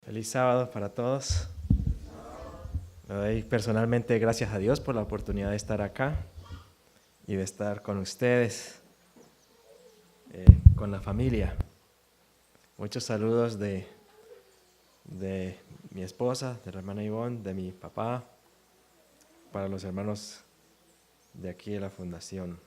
Feliz sábado para todos. Le doy personalmente gracias a Dios por la oportunidad de estar acá y de estar con ustedes, con la familia. Muchos saludos de mi esposa, de la hermana Ivonne, de mi papá, para los hermanos de aquí de la fundación.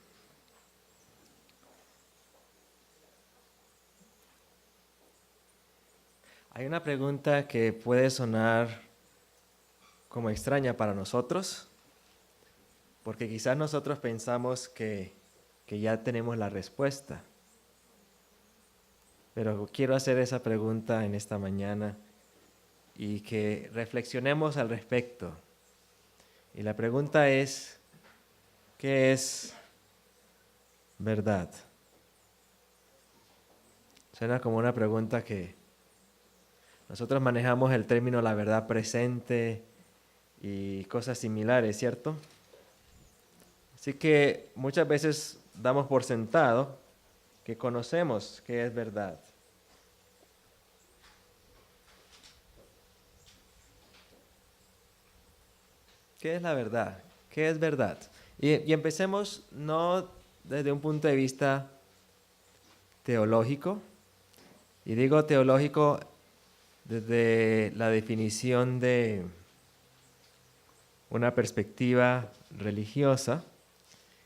Hay una pregunta que puede sonar como extraña para nosotros, porque quizás nosotros pensamos que ya tenemos la respuesta. Pero quiero hacer esa pregunta en esta mañana y que reflexionemos al respecto. Y la pregunta es, ¿qué es verdad? Suena como una pregunta que nosotros manejamos el término la verdad presente y cosas similares, ¿cierto? Así que muchas veces damos por sentado que conocemos qué es verdad. ¿Qué es la verdad? ¿Qué es verdad? Y empecemos no desde un punto de vista teológico, y digo teológico desde la definición de una perspectiva religiosa,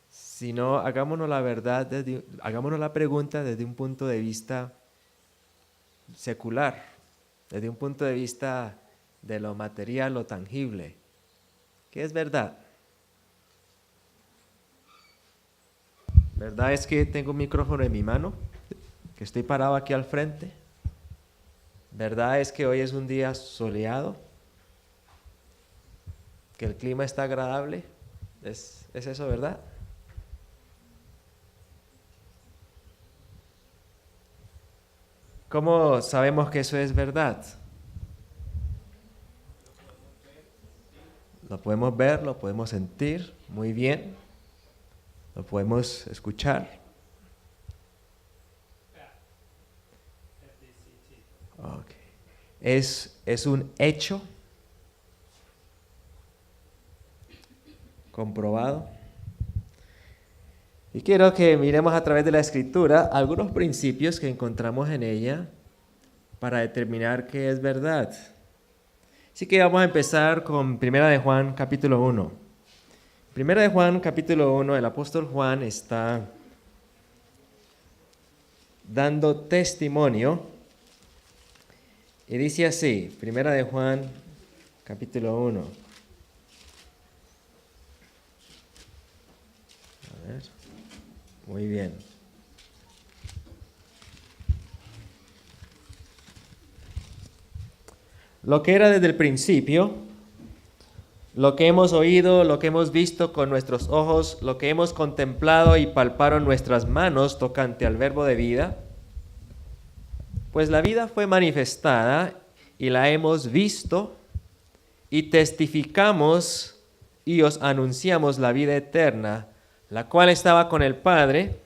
sino hagámonos la pregunta desde un punto de vista secular, desde un punto de vista de lo material, lo tangible. ¿Qué es verdad? ¿Verdad es que tengo un micrófono en mi mano, que estoy parado aquí al frente? ¿Verdad es que hoy es un día soleado? ¿Que el clima está agradable? ¿Es eso verdad? ¿Cómo sabemos que eso es verdad? Lo podemos ver, lo podemos sentir muy bien, lo podemos escuchar. Okay. ¿Es un hecho comprobado? Y quiero que miremos a través de la Escritura algunos principios que encontramos en ella para determinar qué es verdad. Así que vamos a empezar con 1 de Juan capítulo 1. 1 de Juan capítulo 1, el apóstol Juan está dando testimonio y dice así, 1 de Juan capítulo 1. A ver, muy bien. Lo que era desde el principio, lo que hemos oído, lo que hemos visto con nuestros ojos, lo que hemos contemplado y palparon nuestras manos tocante al verbo de vida, pues la vida fue manifestada y la hemos visto y testificamos y os anunciamos la vida eterna, la cual estaba con el Padre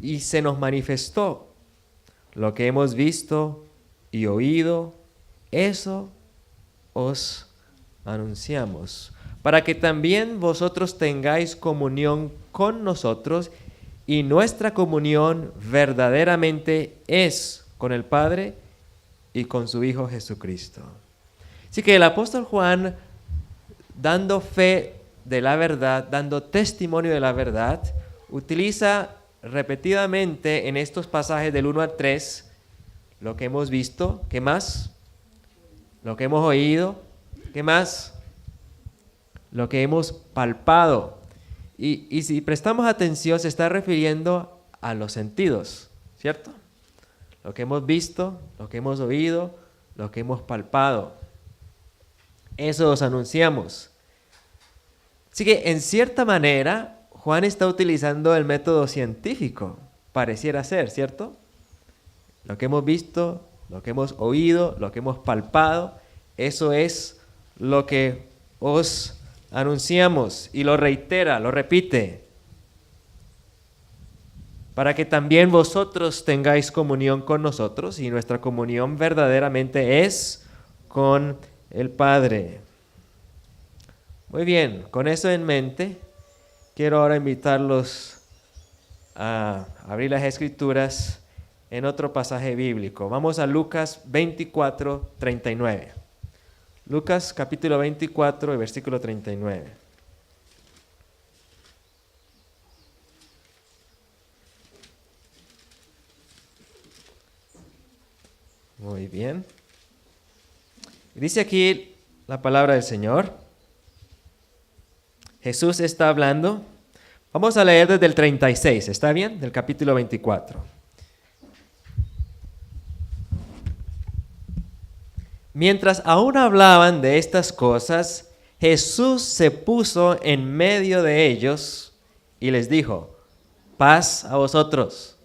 y se nos manifestó. Lo que hemos visto y oído, eso os anunciamos, para que también vosotros tengáis comunión con nosotros, y nuestra comunión verdaderamente es con el Padre y con su Hijo Jesucristo. Así que el apóstol Juan, dando fe de la verdad, dando testimonio de la verdad, utiliza repetidamente en estos pasajes del 1 al 3 lo que hemos visto. ¿Qué más? Lo que hemos oído. ¿Qué más? Lo que hemos palpado. Y si prestamos atención, se está refiriendo a los sentidos, ¿cierto? Lo que hemos visto, lo que hemos oído, lo que hemos palpado. Eso os anunciamos. Así que, en cierta manera, Juan está utilizando el método científico, pareciera ser, ¿cierto? Lo que hemos visto, lo que hemos oído, lo que hemos palpado, eso es lo que os anunciamos, y lo reitera, lo repite, para que también vosotros tengáis comunión con nosotros, y nuestra comunión verdaderamente es con el Padre. Muy bien, con eso en mente, quiero ahora invitarlos a abrir las Escrituras en otro pasaje bíblico. Vamos a Lucas 24, 39. Lucas capítulo 24, versículo 39. Muy bien. Dice aquí la palabra del Señor. Jesús está hablando. Vamos a leer desde el 36, ¿está bien? Del capítulo 24. Mientras aún hablaban de estas cosas, Jesús se puso en medio de ellos y les dijo: paz a vosotros.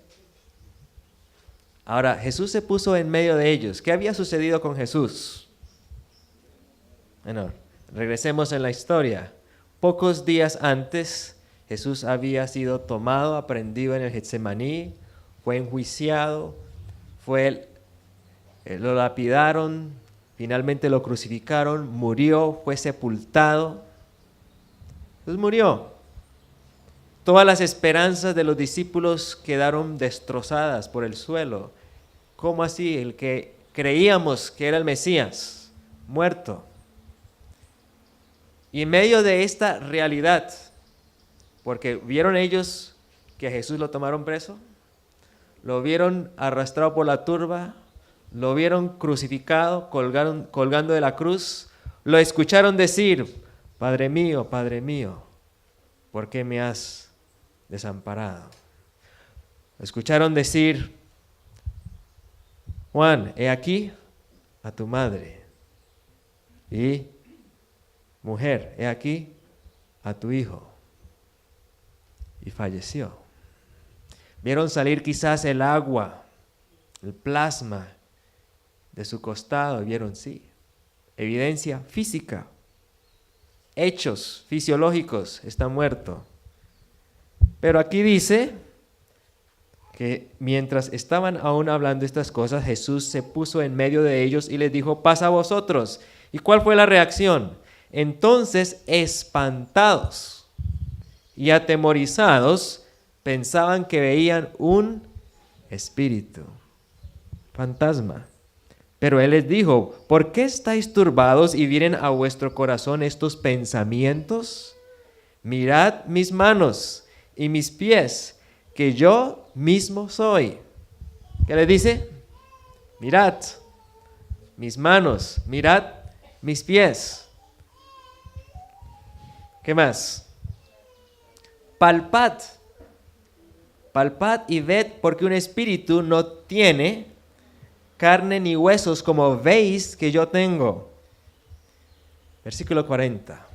Ahora, Jesús se puso en medio de ellos. ¿Qué había sucedido con Jesús? Bueno, regresemos en la historia. Pocos días antes, Jesús había sido tomado, aprehendido en el Getsemaní, fue enjuiciado, lo lapidaron, finalmente lo crucificaron, murió, fue sepultado. Jesús murió. Todas las esperanzas de los discípulos quedaron destrozadas por el suelo. ¿Cómo así? El que creíamos que era el Mesías, muerto. Y en medio de esta realidad, porque vieron ellos que a Jesús lo tomaron preso, lo vieron arrastrado por la turba, lo vieron crucificado, colgando de la cruz, lo escucharon decir: Padre mío, ¿por qué me has desamparado? Lo escucharon decir: Juan, he aquí a tu madre, y mujer, he aquí a tu hijo. Y falleció. Vieron salir quizás el agua, el plasma de su costado. Vieron, sí, evidencia física, hechos fisiológicos, está muerto. Pero aquí dice que mientras estaban aún hablando estas cosas, Jesús se puso en medio de ellos y les dijo: paz a vosotros. ¿Y cuál fue la reacción? Entonces, espantados y atemorizados, pensaban que veían un espíritu, fantasma. Pero él les dijo: ¿por qué estáis turbados y vienen a vuestro corazón estos pensamientos? Mirad mis manos y mis pies, que yo mismo soy. ¿Qué le dice? Mirad mis manos, mirad mis pies. ¿Qué más? Palpad y ved, porque un espíritu no tiene carne ni huesos, como veis que yo tengo. Versículo 40.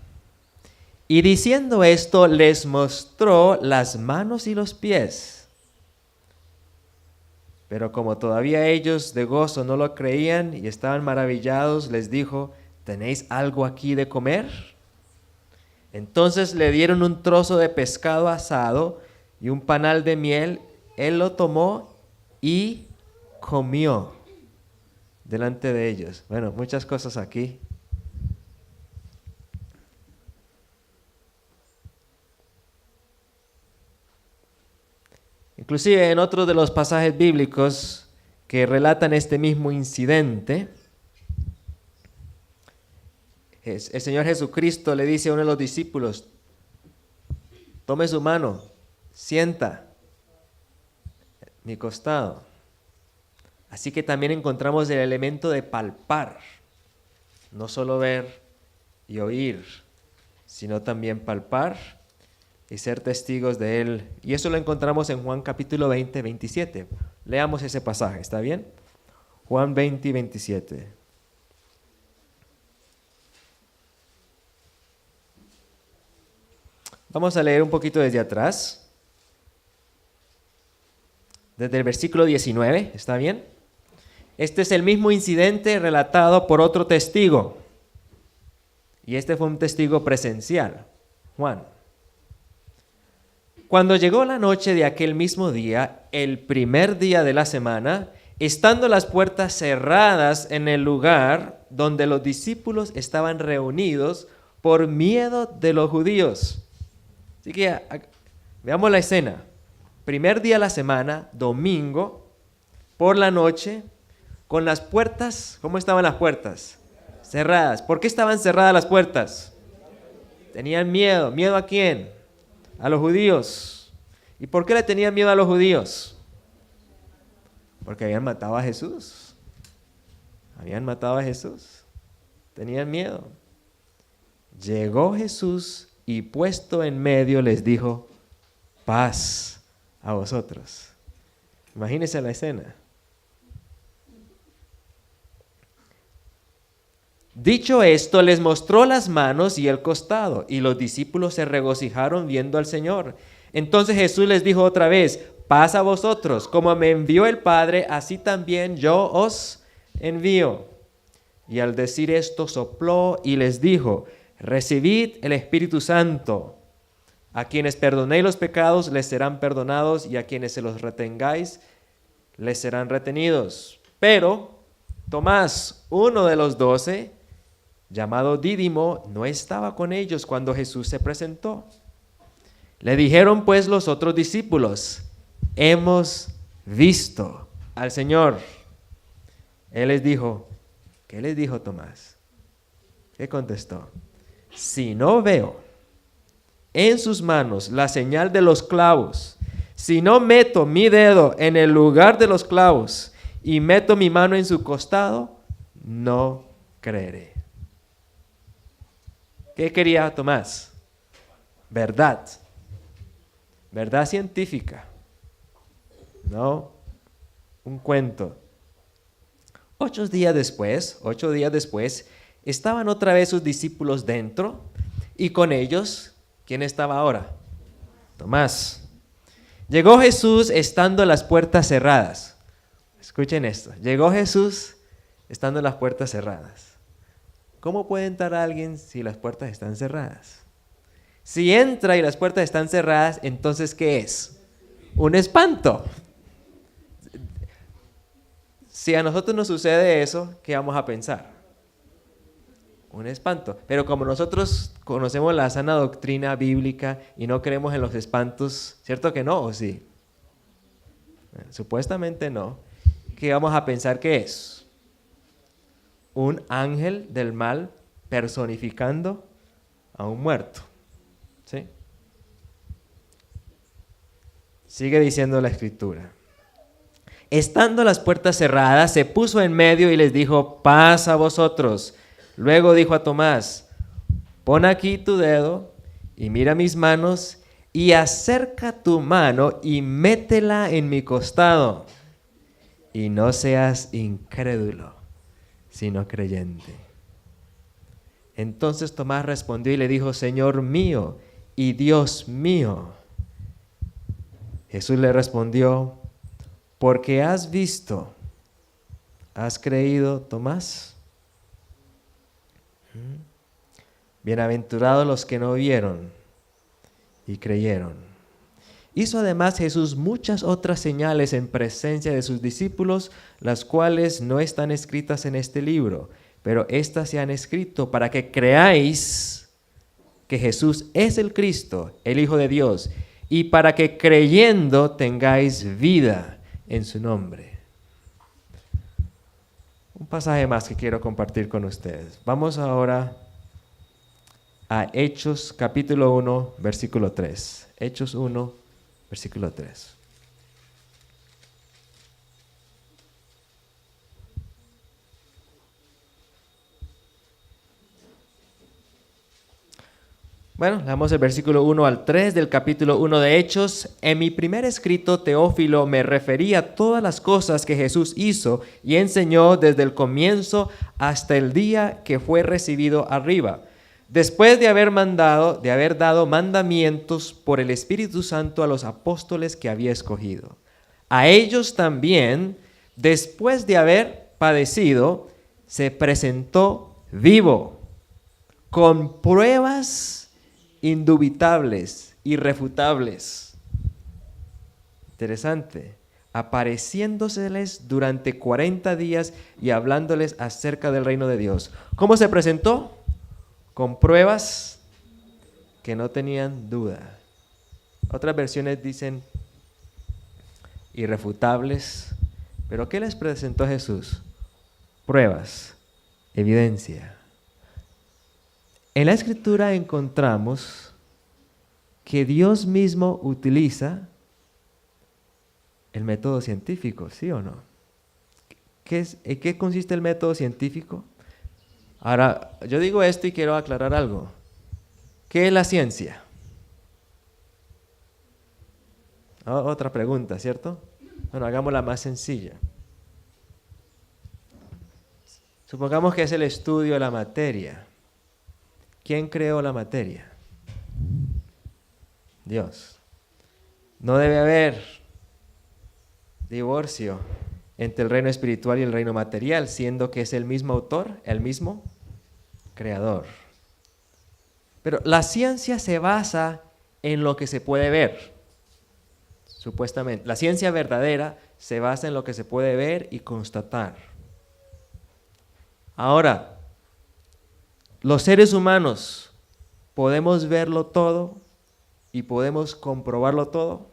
Y diciendo esto, les mostró las manos y los pies. Pero como todavía ellos de gozo no lo creían y estaban maravillados, les dijo: ¿tenéis algo aquí de comer? Entonces le dieron un trozo de pescado asado y un panal de miel. Él lo tomó y comió delante de ellos. Bueno, muchas cosas aquí. Inclusive en otros de los pasajes bíblicos que relatan este mismo incidente, el Señor Jesucristo le dice a uno de los discípulos: tome su mano, sienta mi costado. Así que también encontramos el elemento de palpar, no solo ver y oír, sino también palpar y ser testigos de Él. Y eso lo encontramos en Juan capítulo 20, 27. Leamos ese pasaje, ¿está bien? Juan 20, 27. Vamos a leer un poquito desde atrás, desde el versículo 19, ¿está bien? Este es el mismo incidente relatado por otro testigo, y este fue un testigo presencial, Juan. Cuando llegó la noche de aquel mismo día, el primer día de la semana, estando las puertas cerradas en el lugar donde los discípulos estaban reunidos por miedo de los judíos. Así que veamos la escena. Primer día de la semana, domingo, por la noche, con las puertas, ¿cómo estaban las puertas? Cerradas. ¿Por qué estaban cerradas las puertas? Tenían miedo. ¿Miedo a quién? A los judíos. ¿Y por qué le tenían miedo a los judíos? Porque habían matado a Jesús. Habían matado a Jesús. Tenían miedo. Llegó Jesús y puesto en medio les dijo, paz a vosotros. Imagínense la escena. Dicho esto, les mostró las manos y el costado, y los discípulos se regocijaron viendo al Señor. Entonces Jesús les dijo otra vez, paz a vosotros, como me envió el Padre, así también yo os envío. Y al decir esto sopló y les dijo, recibid el Espíritu Santo. A quienes perdonéis los pecados les serán perdonados, y a quienes se los retengáis les serán retenidos. Pero Tomás, uno de los 12, llamado Dídimo, no estaba con ellos cuando Jesús se presentó. Le dijeron pues los otros discípulos, hemos visto al Señor. Él les dijo, ¿qué les dijo Tomás? ¿Qué contestó? Si no veo en sus manos la señal de los clavos, si no meto mi dedo en el lugar de los clavos y meto mi mano en su costado, no creeré. ¿Qué quería Tomás? Verdad. Verdad científica. No un cuento. 8 días después, estaban otra vez sus discípulos dentro y con ellos, ¿quién estaba ahora? Tomás. Llegó Jesús estando las puertas cerradas. Escuchen esto. Llegó Jesús estando las puertas cerradas. ¿Cómo puede entrar alguien si las puertas están cerradas? Si entra y las puertas están cerradas, entonces ¿qué es? Un espanto. Si a nosotros nos sucede eso, ¿qué vamos a pensar? Un espanto. Pero como nosotros conocemos la sana doctrina bíblica y no creemos en los espantos, ¿cierto que no o sí? Supuestamente no. ¿Qué vamos a pensar que es? Un ángel del mal personificando a un muerto. ¿Sí? Sigue diciendo la Escritura. Estando las puertas cerradas, se puso en medio y les dijo, paz a vosotros. Luego dijo a Tomás, pon aquí tu dedo y mira mis manos y acerca tu mano y métela en mi costado. Y no seas incrédulo, sino creyente. Entonces Tomás respondió y le dijo, Señor mío y Dios mío. Jesús le respondió, porque has visto, ¿has creído, Tomás? Bienaventurados los que no vieron y creyeron. Hizo además Jesús muchas otras señales en presencia de sus discípulos, las cuales no están escritas en este libro, pero éstas se han escrito para que creáis que Jesús es el Cristo, el Hijo de Dios, y para que creyendo tengáis vida en su nombre. Un pasaje más que quiero compartir con ustedes. Vamos ahora a Hechos capítulo 1, versículo 3. Hechos 1, versículo 3. Bueno, leamos el versículo 1 al 3 del capítulo 1 de Hechos. En mi primer escrito, Teófilo, me referí a todas las cosas que Jesús hizo y enseñó desde el comienzo hasta el día que fue recibido arriba, después de haber dado mandamientos por el Espíritu Santo a los apóstoles que había escogido. A ellos también, después de haber padecido, se presentó vivo, con pruebas indubitables, irrefutables. Interesante. apareciéndoseles durante 40 días y hablándoles acerca del reino de Dios. ¿Cómo se presentó? Con pruebas que no tenían duda. Otras versiones dicen irrefutables. ¿Pero qué les presentó Jesús? Pruebas, evidencia. En la Escritura encontramos que Dios mismo utiliza el método científico, ¿sí o no? ¿En qué consiste el método científico? Ahora, yo digo esto y quiero aclarar algo. ¿Qué es la ciencia? Otra pregunta, ¿cierto? Bueno, hagámosla más sencilla. Supongamos que es el estudio de la materia. ¿Quién creó la materia? Dios. No debe haber divorcio entre el reino espiritual y el reino material, siendo que es el mismo autor, el mismo creador. Pero la ciencia se basa en lo que se puede ver, supuestamente. La ciencia verdadera se basa en lo que se puede ver y constatar. Ahora, los seres humanos, ¿podemos verlo todo y podemos comprobarlo todo?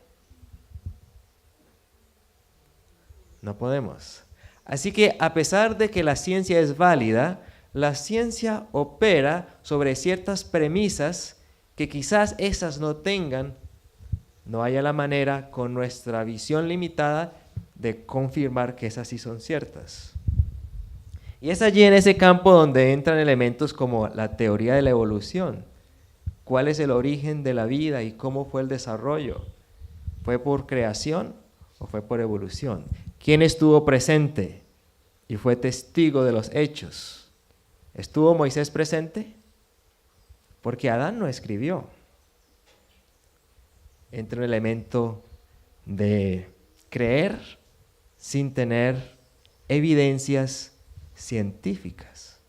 No podemos. Así que a pesar de que la ciencia es válida, la ciencia opera sobre ciertas premisas que quizás esas no haya la manera con nuestra visión limitada de confirmar que esas sí son ciertas. Y es allí en ese campo donde entran elementos como la teoría de la evolución. ¿Cuál es el origen de la vida y cómo fue el desarrollo? ¿Fue por creación o fue por evolución? ¿Quién estuvo presente y fue testigo de los hechos? ¿Estuvo Moisés presente? Porque Adán no escribió. Entra un elemento de creer sin tener evidencias científicas.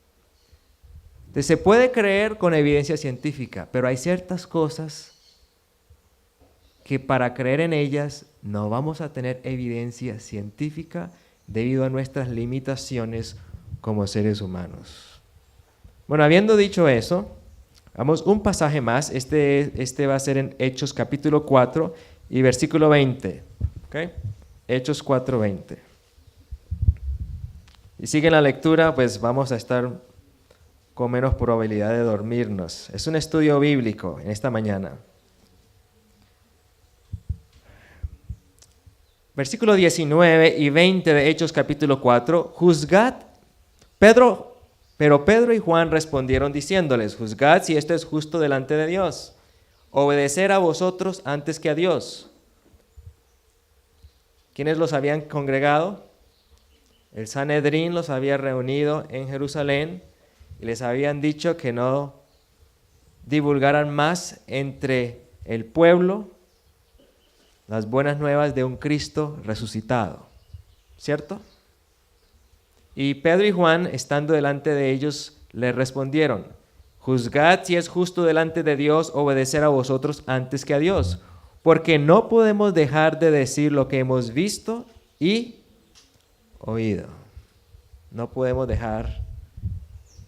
Entonces, se puede creer con evidencia científica, pero hay ciertas cosas que para creer en ellas no vamos a tener evidencia científica debido a nuestras limitaciones como seres humanos. Bueno, habiendo dicho eso, vamos un pasaje más. Este va a ser en Hechos capítulo 4 y versículo 20. ¿Okay? Hechos 4, 20. Y sigue la lectura, pues vamos a estar con menos probabilidad de dormirnos. Es un estudio bíblico en esta mañana. Versículo 19 y 20 de Hechos capítulo 4. Juzgad, pero Pedro y Juan respondieron diciéndoles, juzgad si esto es justo delante de Dios. Obedecer a vosotros antes que a Dios. ¿Quiénes los habían congregado? El Sanedrín los había reunido en Jerusalén y les habían dicho que no divulgaran más entre el pueblo las buenas nuevas de un Cristo resucitado, ¿cierto? Y Pedro y Juan, estando delante de ellos, les respondieron, juzgad si es justo delante de Dios obedecer a vosotros antes que a Dios, porque no podemos dejar de decir lo que hemos visto y oído. No podemos dejar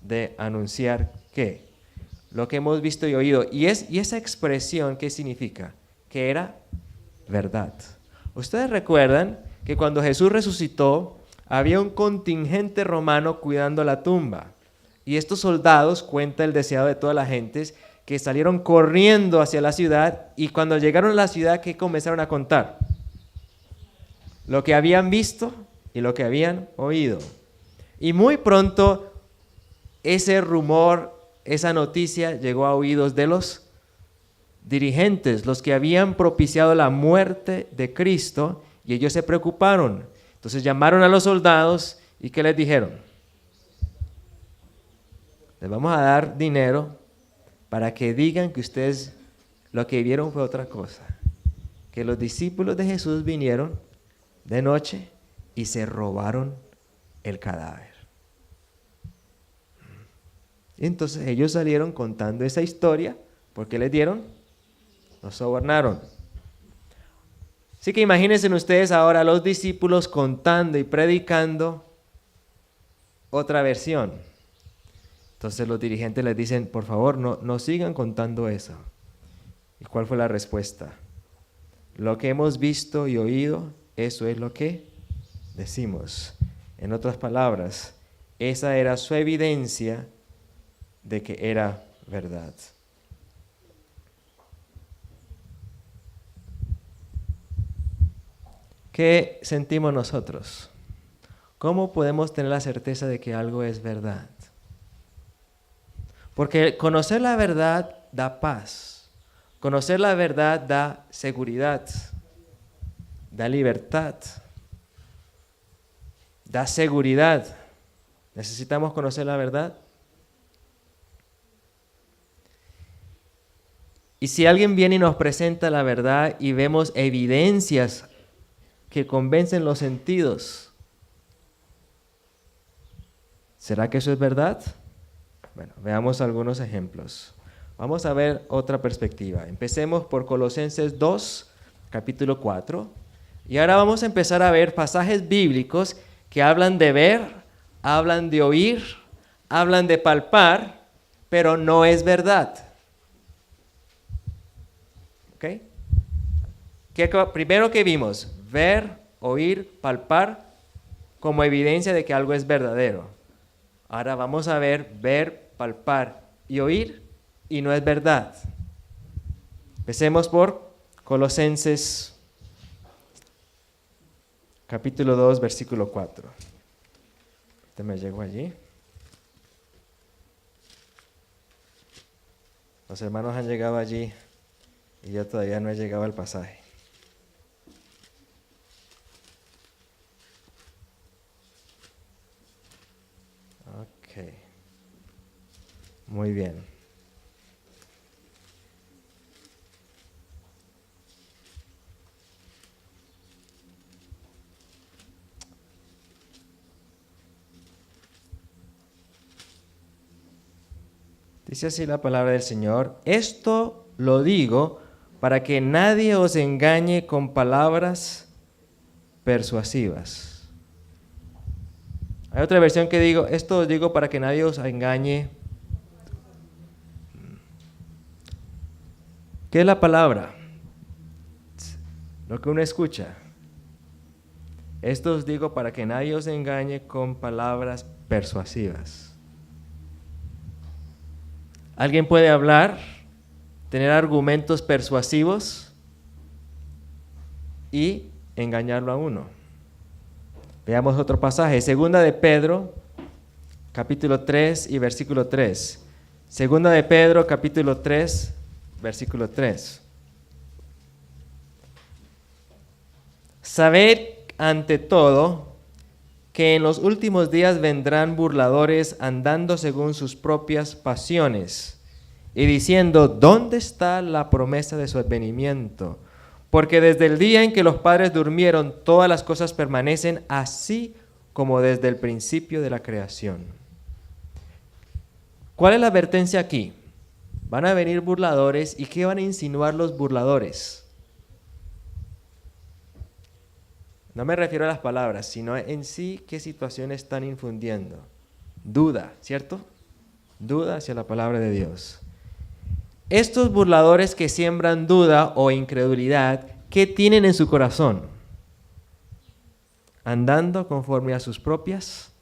de anunciar ¿qué? Lo que hemos visto y oído. Y esa expresión, ¿qué significa? Que era verdad. Ustedes recuerdan que cuando Jesús resucitó, había un contingente romano cuidando la tumba. Y estos soldados, cuenta el deseado de todas las gentes, que salieron corriendo hacia la ciudad y cuando llegaron a la ciudad, ¿qué comenzaron a contar? Lo que habían visto y lo que habían oído. Y muy pronto ese rumor, esa noticia llegó a oídos de los dirigentes, los que habían propiciado la muerte de Cristo, y ellos se preocuparon. Entonces llamaron a los soldados y ¿qué les dijeron? Les vamos a dar dinero para que digan que ustedes lo que vieron fue otra cosa, que los discípulos de Jesús vinieron de noche y se robaron el cadáver. Y entonces ellos salieron contando esa historia. ¿Por qué les dieron? Los sobornaron. Así que imagínense ustedes ahora a los discípulos contando y predicando otra versión. Entonces los dirigentes les dicen, por favor, no sigan contando eso. ¿Y cuál fue la respuesta? Lo que hemos visto y oído, eso es lo que decimos. En otras palabras, esa era su evidencia de que era verdad. ¿Qué sentimos nosotros? ¿Cómo podemos tener la certeza de que algo es verdad? Porque conocer la verdad da paz. Conocer la verdad da seguridad, da libertad, da seguridad. ¿Necesitamos conocer la verdad? Y si alguien viene y nos presenta la verdad y vemos evidencias que convencen los sentidos, ¿será que eso es verdad? Bueno, veamos algunos ejemplos. Vamos a ver otra perspectiva. Empecemos por Colosenses 2, capítulo 4. Y ahora vamos a empezar a ver pasajes bíblicos que hablan de ver, hablan de oír, hablan de palpar, pero no es verdad. ¿Ok? Primero que vimos, ver, oír, palpar como evidencia de que algo es verdadero. Ahora vamos a ver, palpar y oír y no es verdad. Empecemos por Colosenses capítulo 2, versículo 4. Me llegó allí. Los hermanos han llegado allí y yo todavía no he llegado al pasaje. Ok. Muy bien. Dice así la palabra del Señor: esto lo digo para que nadie os engañe con palabras persuasivas. Hay otra versión que digo, esto os digo para que nadie os engañe. ¿Qué es la palabra? Lo que uno escucha. Esto os digo para que nadie os engañe con palabras persuasivas. ¿Alguien puede hablar, tener argumentos persuasivos y engañarlo a uno? Veamos otro pasaje, Segunda de Pedro, capítulo 3 y versículo 3. Segunda de Pedro, capítulo 3, versículo 3. Sabed ante todo que en los últimos días vendrán burladores andando según sus propias pasiones y diciendo, ¿dónde está la promesa de su advenimiento? Porque desde el día en que los padres durmieron, todas las cosas permanecen así como desde el principio de la creación. ¿Cuál es la advertencia aquí? Van a venir burladores, ¿y qué van a insinuar los burladores? No me refiero a las palabras, sino en sí qué situaciones están infundiendo. Duda, ¿cierto? Duda hacia la palabra de Dios. Estos burladores que siembran duda o incredulidad, ¿qué tienen en su corazón? Andando conforme a sus propias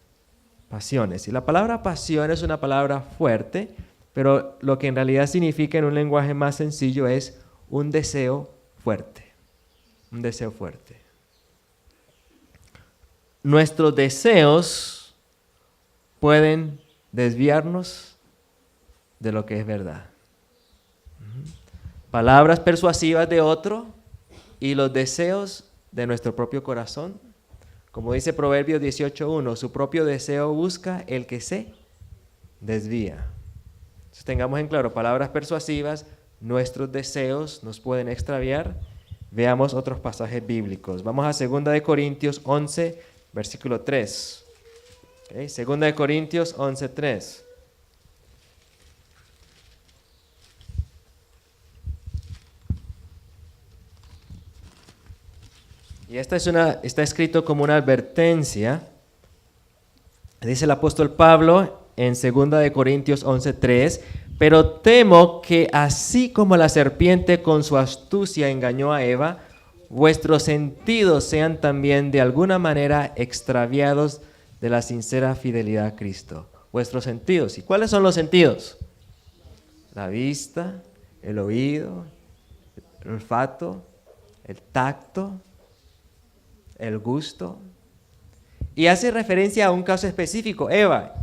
pasiones. Y la palabra pasión es una palabra fuerte, pero lo que en realidad significa en un lenguaje más sencillo es un deseo fuerte. Un deseo fuerte. Nuestros deseos pueden desviarnos de lo que es verdad. Palabras persuasivas de otro y los deseos de nuestro propio corazón. Como dice Proverbios 18:1, su propio deseo busca el que se desvía. Entonces, tengamos en claro, palabras persuasivas, nuestros deseos nos pueden extraviar. Veamos otros pasajes bíblicos. Vamos a 2 de Corintios 11, versículo 3. Okay, 2 de Corintios 11, 3. Y esta está escrito como una advertencia. Dice el apóstol Pablo en 2 de Corintios 11:3, pero temo que así como la serpiente con su astucia engañó a Eva, vuestros sentidos sean también de alguna manera extraviados de la sincera fidelidad a Cristo. Vuestros sentidos. ¿Y cuáles son los sentidos? La vista, el oído, el olfato, el tacto, el gusto. Y hace referencia a un caso específico, Eva.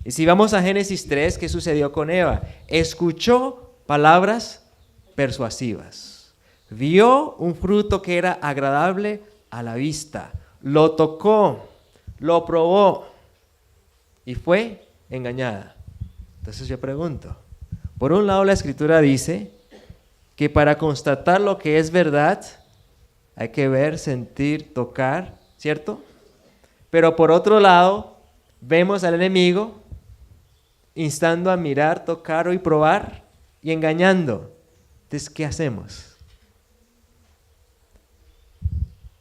Y si vamos a Génesis 3, ¿qué sucedió con Eva? Escuchó palabras persuasivas. Vio un fruto que era agradable a la vista. Lo tocó, lo probó y fue engañada. Entonces yo pregunto, por un lado la Escritura dice que para constatar lo que es verdad hay que ver, sentir, tocar, ¿cierto? Pero por otro lado, vemos al enemigo instando a mirar, tocar y probar y engañando. Entonces, ¿qué hacemos?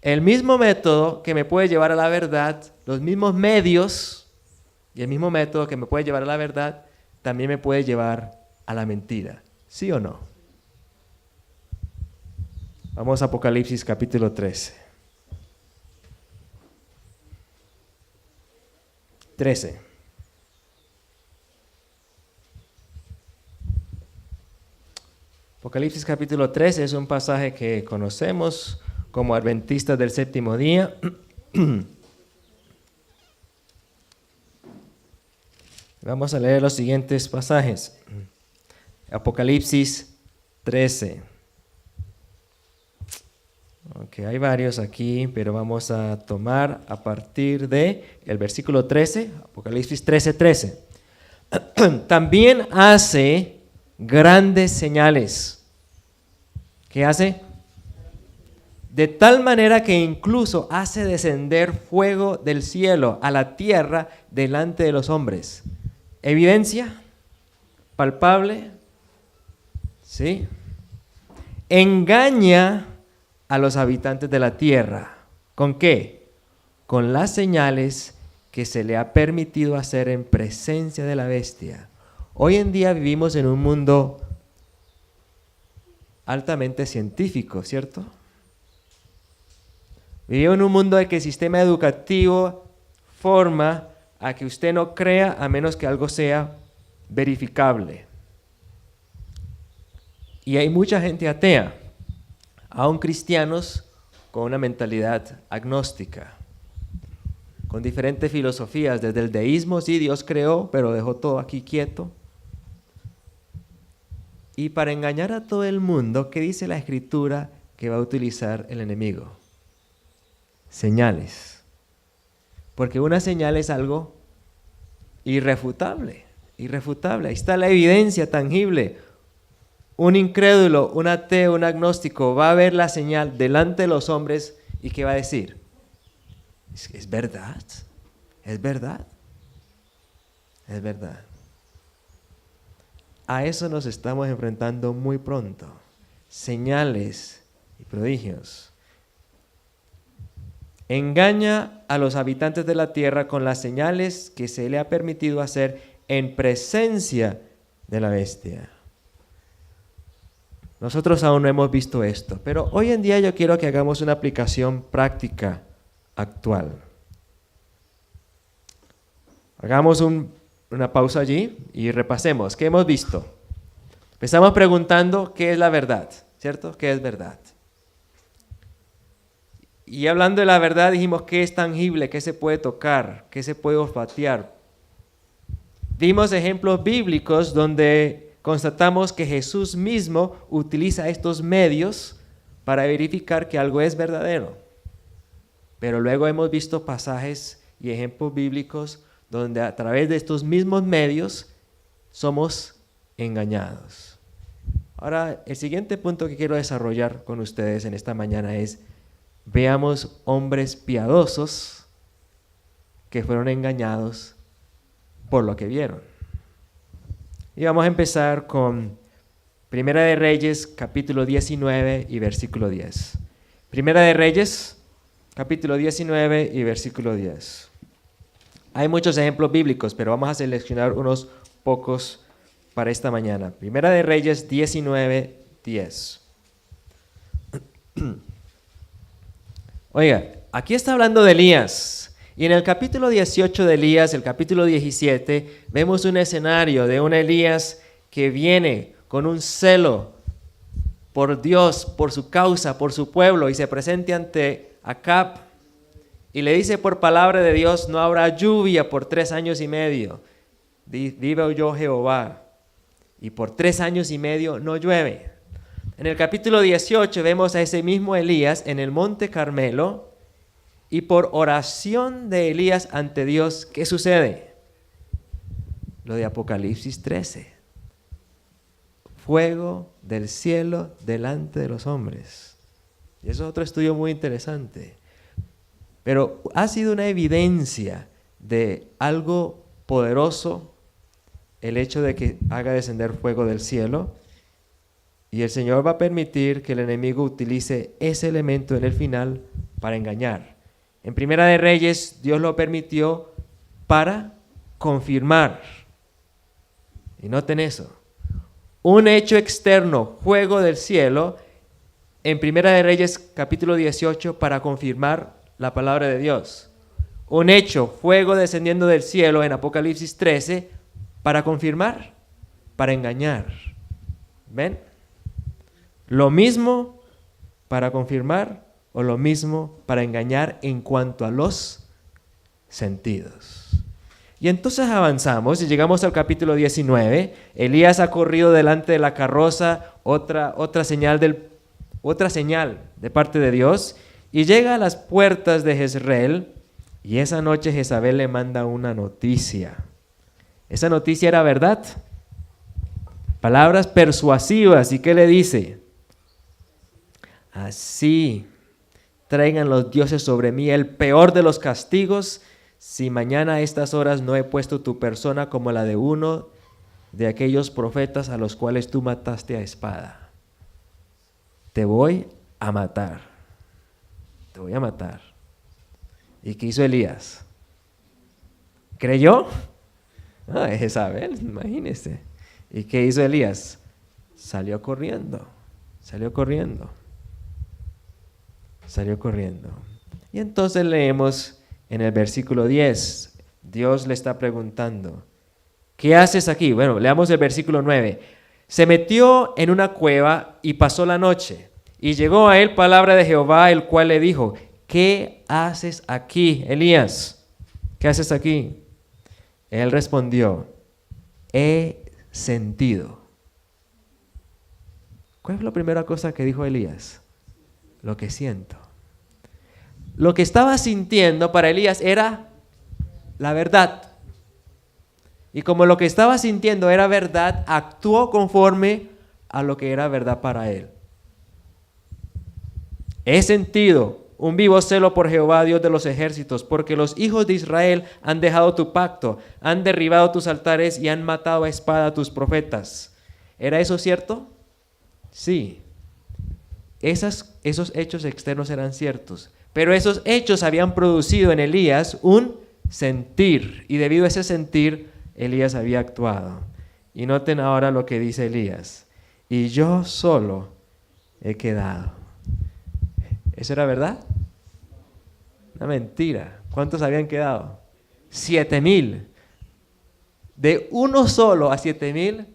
El mismo método que me puede llevar a la verdad, los mismos medios y el mismo método que me puede llevar a la verdad, también me puede llevar a la mentira. ¿Sí o no? Vamos a Apocalipsis capítulo 13. 13. Apocalipsis capítulo 13 es un pasaje que conocemos como adventistas del séptimo día. Vamos a leer los siguientes pasajes. Apocalipsis 13. Okay, hay varios aquí, pero vamos a tomar a partir de el versículo 13, Apocalipsis 13:13. También hace grandes señales. ¿Qué hace? De tal manera que incluso hace descender fuego del cielo a la tierra delante de los hombres. ¿Evidencia? ¿Palpable? ¿Sí? Engaña a los habitantes de la tierra. ¿Con qué? Con las señales que se le ha permitido hacer en presencia de la bestia. Hoy en día vivimos en un mundo altamente científico, ¿cierto? Vivimos en un mundo en que el sistema educativo forma a que usted no crea a menos que algo sea verificable. Y hay mucha gente atea, aún cristianos con una mentalidad agnóstica, con diferentes filosofías, desde el deísmo, sí, Dios creó, pero dejó todo aquí quieto. Y para engañar a todo el mundo, ¿qué dice la Escritura que va a utilizar el enemigo? Señales. Porque una señal es algo irrefutable, irrefutable. Ahí está la evidencia tangible. Un incrédulo, un ateo, un agnóstico va a ver la señal delante de los hombres y ¿qué va a decir? ¿Es verdad? ¿Es verdad? Es verdad. A eso nos estamos enfrentando muy pronto. Señales y prodigios. Engaña a los habitantes de la tierra con las señales que se le ha permitido hacer en presencia de la bestia. Nosotros aún no hemos visto esto, pero hoy en día yo quiero que hagamos una aplicación práctica actual. Hagamos una pausa allí y repasemos. ¿Qué hemos visto? Empezamos preguntando qué es la verdad, ¿cierto? ¿Qué es verdad? Y hablando de la verdad dijimos qué es tangible, qué se puede tocar, qué se puede olfatear. Dimos ejemplos bíblicos donde constatamos que Jesús mismo utiliza estos medios para verificar que algo es verdadero. Pero luego hemos visto pasajes y ejemplos bíblicos donde a través de estos mismos medios somos engañados. Ahora, el siguiente punto que quiero desarrollar con ustedes en esta mañana es: veamos hombres piadosos que fueron engañados por lo que vieron. Y vamos a empezar con Primera de Reyes, capítulo 19 y versículo 10. Primera de Reyes, capítulo 19 y versículo 10. Hay muchos ejemplos bíblicos, pero vamos a seleccionar unos pocos para esta mañana. Primera de Reyes 19, 10. Oiga, aquí está hablando de Elías. Y en el capítulo 18 de Elías, el capítulo 17, vemos un escenario de un Elías que viene con un celo por Dios, por su causa, por su pueblo, y se presenta ante Acab y le dice por palabra de Dios: no habrá lluvia por 3 años y medio. Vive yo Jehová. Y por 3 años y medio no llueve. En el capítulo 18 vemos a ese mismo Elías en el monte Carmelo, y por oración de Elías ante Dios, ¿qué sucede? Lo de Apocalipsis 13. Fuego del cielo delante de los hombres. Y eso es otro estudio muy interesante. Pero ha sido una evidencia de algo poderoso el hecho de que haga descender fuego del cielo. Y el Señor va a permitir que el enemigo utilice ese elemento en el final para engañar. En Primera de Reyes, Dios lo permitió para confirmar. Y noten eso. Un hecho externo, fuego del cielo, en Primera de Reyes, capítulo 18, para confirmar la palabra de Dios. Un hecho, fuego descendiendo del cielo, en Apocalipsis 13, para confirmar, para engañar. ¿Ven? Lo mismo para confirmar o lo mismo para engañar en cuanto a los sentidos. Y entonces avanzamos y llegamos al capítulo 19. Elías ha corrido delante de la carroza, otra señal de parte de Dios, y llega a las puertas de Jezreel, y esa noche Jezabel le manda una noticia. Esa noticia era verdad. Palabras persuasivas. ¿Y qué le dice? Así traigan los dioses sobre mí el peor de los castigos, si mañana a estas horas no he puesto tu persona como la de uno de aquellos profetas a los cuales tú mataste a espada. Te voy a matar. Te voy a matar. ¿Y qué hizo Elías? ¿Creyó? Es Jezabel, imagínese. ¿Y qué hizo Elías? Salió corriendo. Y entonces leemos en el versículo 10, Dios le está preguntando, ¿qué haces aquí? Bueno, leamos el versículo 9. Se metió en una cueva y pasó la noche, y llegó a él palabra de Jehová, el cual le dijo, ¿qué haces aquí, Elías? ¿Qué haces aquí? Él respondió, he sentido. ¿Cuál es la primera cosa que dijo Elías? Lo que siento. Lo que estaba sintiendo para Elías era la verdad. Y como lo que estaba sintiendo era verdad, actuó conforme a lo que era verdad para él. He sentido un vivo celo por Jehová, Dios de los ejércitos, porque los hijos de Israel han dejado tu pacto, han derribado tus altares y han matado a espada a tus profetas. ¿Era eso cierto? Sí. Esos hechos externos eran ciertos, pero esos hechos habían producido en Elías un sentir, y debido a ese sentir, Elías había actuado. Y noten ahora lo que dice Elías, y yo solo he quedado. ¿Eso era verdad? Una mentira. ¿Cuántos habían quedado? 7,000. De uno solo a 7,000,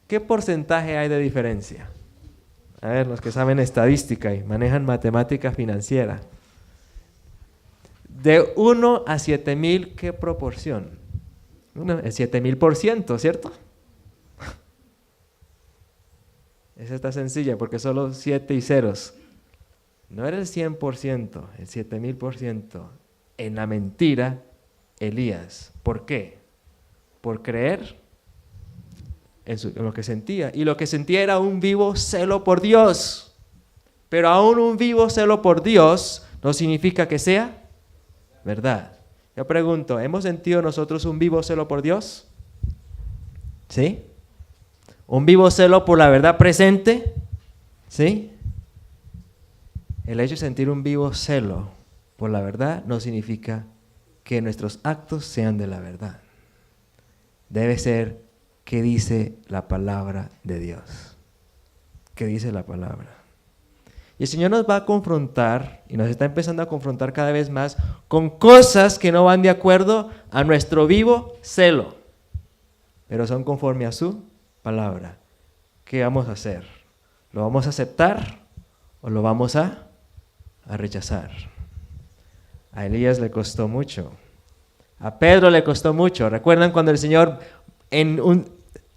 ¿qué porcentaje hay de diferencia? A ver, los que saben estadística y manejan matemática financiera. De 1 a 7,000, ¿qué proporción? El 7,000%, ¿cierto? Esa está sencilla porque solo 7 y ceros. No era el 100%, el 7,000%. En la mentira, Elías. ¿Por qué? Por creer en lo que sentía. Y lo que sentía era un vivo celo por Dios. Pero aún un vivo celo por Dios no significa que sea verdad. Yo pregunto, ¿hemos sentido nosotros un vivo celo por Dios? ¿Sí? ¿Un vivo celo por la verdad presente? ¿Sí? El hecho de sentir un vivo celo por la verdad no significa que nuestros actos sean de la verdad. Debe ser que dice la palabra de Dios. ¿Qué dice la palabra? Y el Señor nos va a confrontar, y nos está empezando a confrontar cada vez más, con cosas que no van de acuerdo a nuestro vivo celo, pero son conforme a su palabra. ¿Qué vamos a hacer? ¿Lo vamos a aceptar o lo vamos a rechazar? A Elías le costó mucho. A Pedro le costó mucho. ¿Recuerdan cuando el Señor,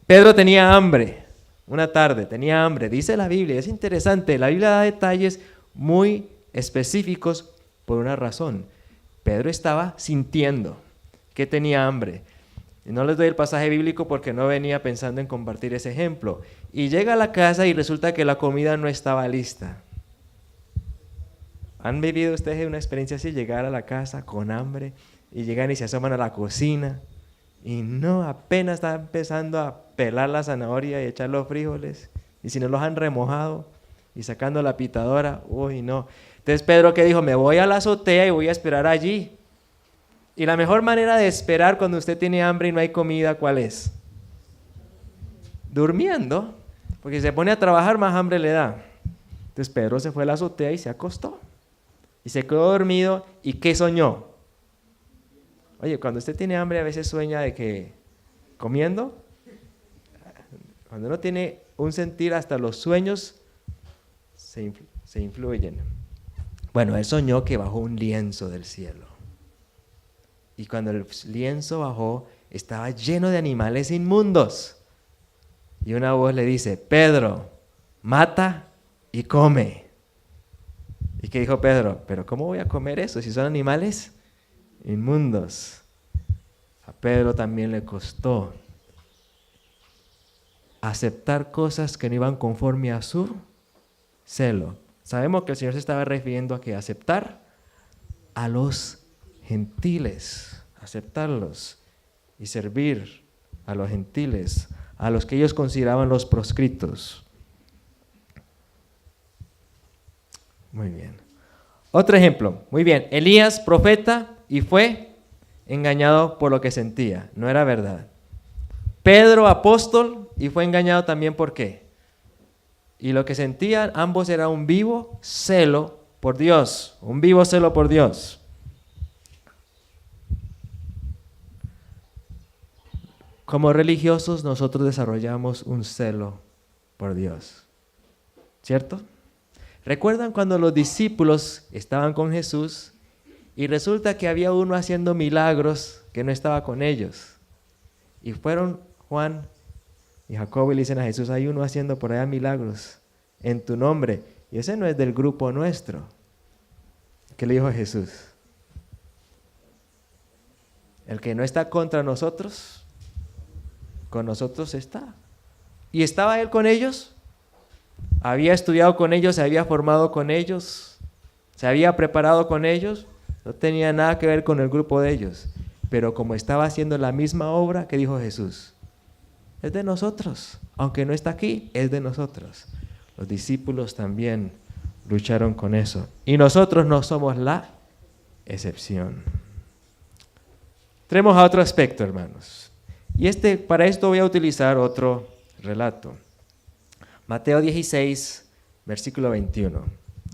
Pedro tenía hambre? Una tarde tenía hambre. Dice la Biblia, es interesante, la Biblia da detalles muy específicos por una razón. Pedro estaba sintiendo que tenía hambre. Y no les doy el pasaje bíblico porque no venía pensando en compartir ese ejemplo. Y llega a la casa y resulta que la comida no estaba lista. ¿Han vivido ustedes una experiencia así? Llegar a la casa con hambre y llegan y se asoman a la cocina y no, apenas está empezando a pelar la zanahoria y echar los frijoles, y si no los han remojado y sacando la pitadora, uy no. Entonces Pedro, ¿qué dijo? Me voy a la azotea y voy a esperar allí. Y la mejor manera de esperar cuando usted tiene hambre y no hay comida, ¿cuál es? Durmiendo, porque si se pone a trabajar más hambre le da. Entonces Pedro se fue a la azotea y se acostó. Y se quedó dormido. ¿Y qué soñó? Oye, cuando usted tiene hambre a veces sueña de que comiendo. Cuando uno tiene un sentir, hasta los sueños se influyen. Bueno, él soñó que bajó un lienzo del cielo. Y cuando el lienzo bajó, estaba lleno de animales inmundos. Y una voz le dice, Pedro, mata y come. ¿Y qué dijo Pedro? Pero ¿cómo voy a comer eso si son animales inmundos? A Pedro también le costó aceptar cosas que no iban conforme a su celo. Sabemos que el Señor se estaba refiriendo a que aceptar a los gentiles, aceptarlos y servir a los gentiles, a los que ellos consideraban los proscritos. Muy bien. Otro ejemplo, muy bien, Elías, profeta, y fue engañado por lo que sentía, no era verdad. Pedro, apóstol, y fue engañado también por qué. Y lo que sentían ambos era un vivo celo por Dios, un vivo celo por Dios. Como religiosos nosotros desarrollamos un celo por Dios, ¿cierto? ¿Recuerdan cuando los discípulos estaban con Jesús y resulta que había uno haciendo milagros que no estaba con ellos? Y fueron Juan y Jacobo y le dicen a Jesús, hay uno haciendo por allá milagros en tu nombre, y ese no es del grupo nuestro. ¿Qué le dijo Jesús? El que no está contra nosotros, con nosotros está. ¿Y estaba él con ellos? ¿Había estudiado con ellos? ¿Se había formado con ellos? ¿Se había preparado con ellos? No tenía nada que ver con el grupo de ellos. Pero como estaba haciendo la misma obra, ¿qué dijo Jesús? Es de nosotros. Aunque no está aquí, es de nosotros. Los discípulos también lucharon con eso. Y nosotros no somos la excepción. Entremos a otro aspecto, hermanos. Y para esto voy a utilizar otro relato. Mateo 16, versículo 21.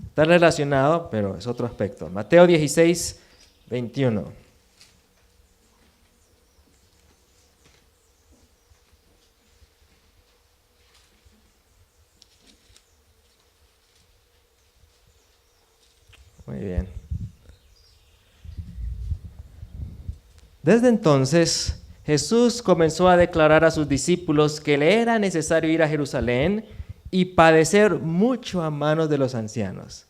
Está relacionado, pero es otro aspecto. Mateo 16, 21. Muy bien. Desde entonces, Jesús comenzó a declarar a sus discípulos que le era necesario ir a Jerusalén y padecer mucho a manos de los ancianos.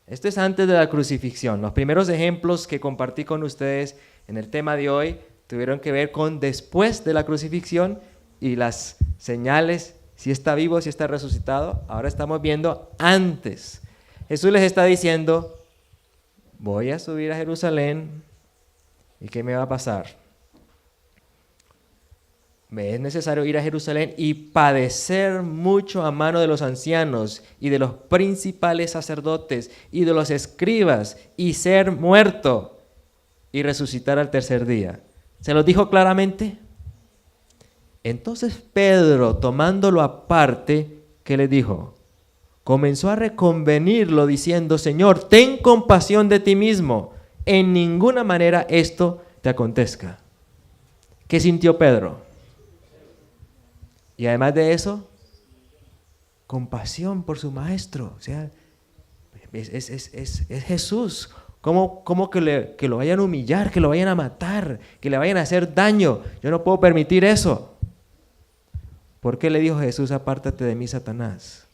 Esto es antes de la crucifixión. Los primeros ejemplos que compartí con ustedes en el tema de hoy tuvieron que ver con después de la crucifixión y las señales, si está vivo, si está resucitado. Ahora estamos viendo antes. Jesús les está diciendo, voy a subir a Jerusalén, ¿y qué me va a pasar? me es necesario ir a Jerusalén y padecer mucho a mano de los ancianos y de los principales sacerdotes y de los escribas y ser muerto y resucitar al tercer día. ¿Se lo dijo claramente? Entonces Pedro, tomándolo aparte, ¿qué le dijo? Comenzó a reconvenirlo diciendo: Señor, ten compasión de ti mismo. En ninguna manera esto te acontezca. ¿Qué sintió Pedro? Y además de eso, compasión por su maestro. O sea, es Jesús. ¿Cómo que lo vayan a humillar, que lo vayan a matar, que le vayan a hacer daño? Yo no puedo permitir eso. ¿Por qué le dijo Jesús: apártate de mí, Satanás?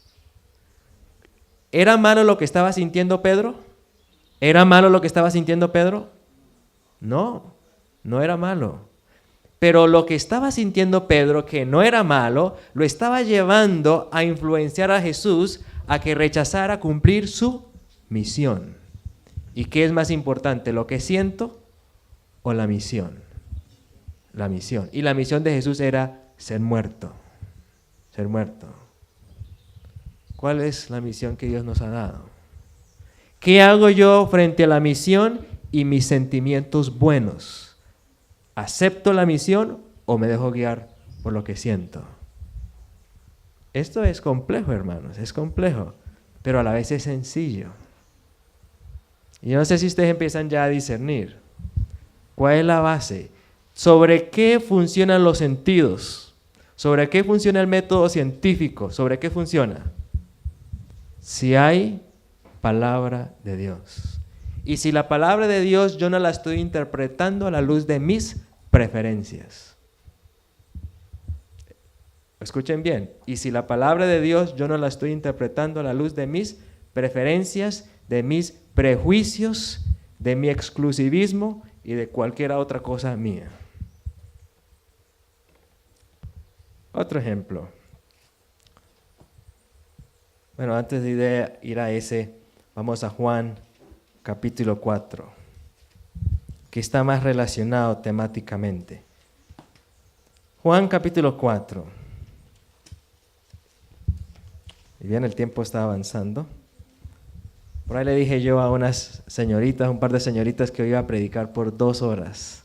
¿Era malo lo que estaba sintiendo Pedro? ¿Era malo lo que estaba sintiendo Pedro? No, no era malo. Pero lo que estaba sintiendo Pedro, que no era malo, lo estaba llevando a influenciar a Jesús a que rechazara cumplir su misión. ¿Y qué es más importante, lo que siento o la misión? La misión. Y la misión de Jesús era ser muerto. Ser muerto. ¿Cuál es la misión que Dios nos ha dado? ¿Qué hago yo frente a la misión y mis sentimientos buenos? ¿Acepto la misión o me dejo guiar por lo que siento? Esto es complejo, hermanos, es complejo, pero a la vez es sencillo. Y yo no sé si ustedes empiezan ya a discernir. ¿Cuál es la base? ¿Sobre qué funcionan los sentidos? ¿Sobre qué funciona el método científico? ¿Sobre qué funciona? Si hay palabra de Dios. Y si la palabra de Dios yo no la estoy interpretando a la luz de mis preferencias. Escuchen bien. Y si la palabra de Dios yo no la estoy interpretando a la luz de mis preferencias, de mis prejuicios, de mi exclusivismo y de cualquier otra cosa mía. Otro ejemplo. Bueno, antes de ir a ese, vamos a Juan capítulo 4, que está más relacionado temáticamente. Juan capítulo 4. Y bien, el tiempo está avanzando. Por ahí le dije yo a unas señoritas, un par de señoritas, que iba a predicar por 2 horas.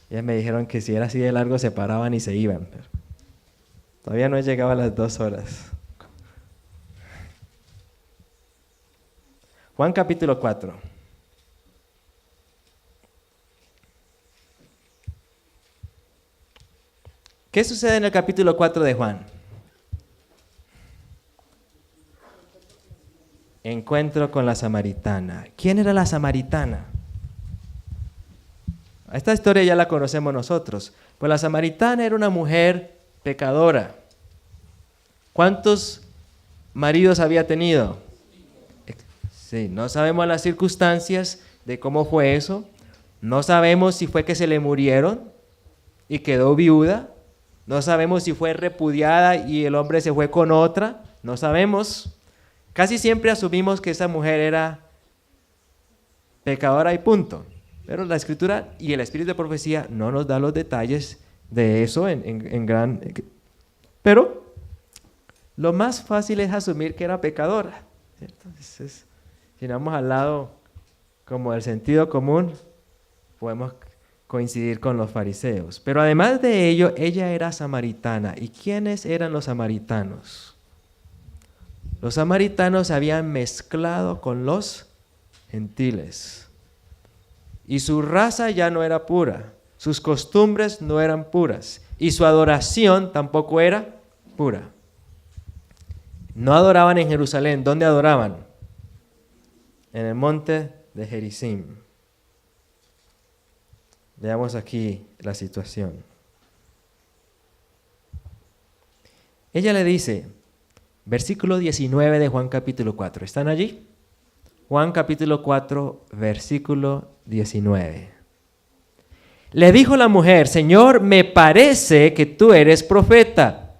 Ellas me dijeron que si era así de largo se paraban y se iban. Pero todavía no he llegado a las 2 horas. Juan capítulo 4. ¿Qué sucede en el capítulo 4 de Juan? Encuentro con la samaritana. ¿Quién era la samaritana? Esta historia ya la conocemos nosotros. Pues la samaritana era una mujer pecadora. ¿Cuántos maridos había tenido? Sí, no sabemos las circunstancias de cómo fue eso. No sabemos si fue que se le murieron y quedó viuda. No sabemos si fue repudiada y el hombre se fue con otra. No sabemos. Casi siempre asumimos que esa mujer era pecadora y punto. Pero la Escritura y el Espíritu de profecía no nos da los detalles de eso en gran... Pero lo más fácil es asumir que era pecadora, ¿cierto? Entonces, si vamos al lado como del sentido común, podemos coincidir con los fariseos. Pero además de ello, ella era samaritana. ¿Y quiénes eran los samaritanos? Los samaritanos se habían mezclado con los gentiles. Y su raza ya no era pura, sus costumbres no eran puras, y su adoración tampoco era pura. No adoraban en Jerusalén. ¿Dónde adoraban? En el monte de Gerizim. Veamos aquí la situación. Ella le dice, versículo 19 de Juan capítulo 4. ¿Están allí? Juan capítulo 4, versículo 19. Le dijo la mujer: Señor, me parece que tú eres profeta.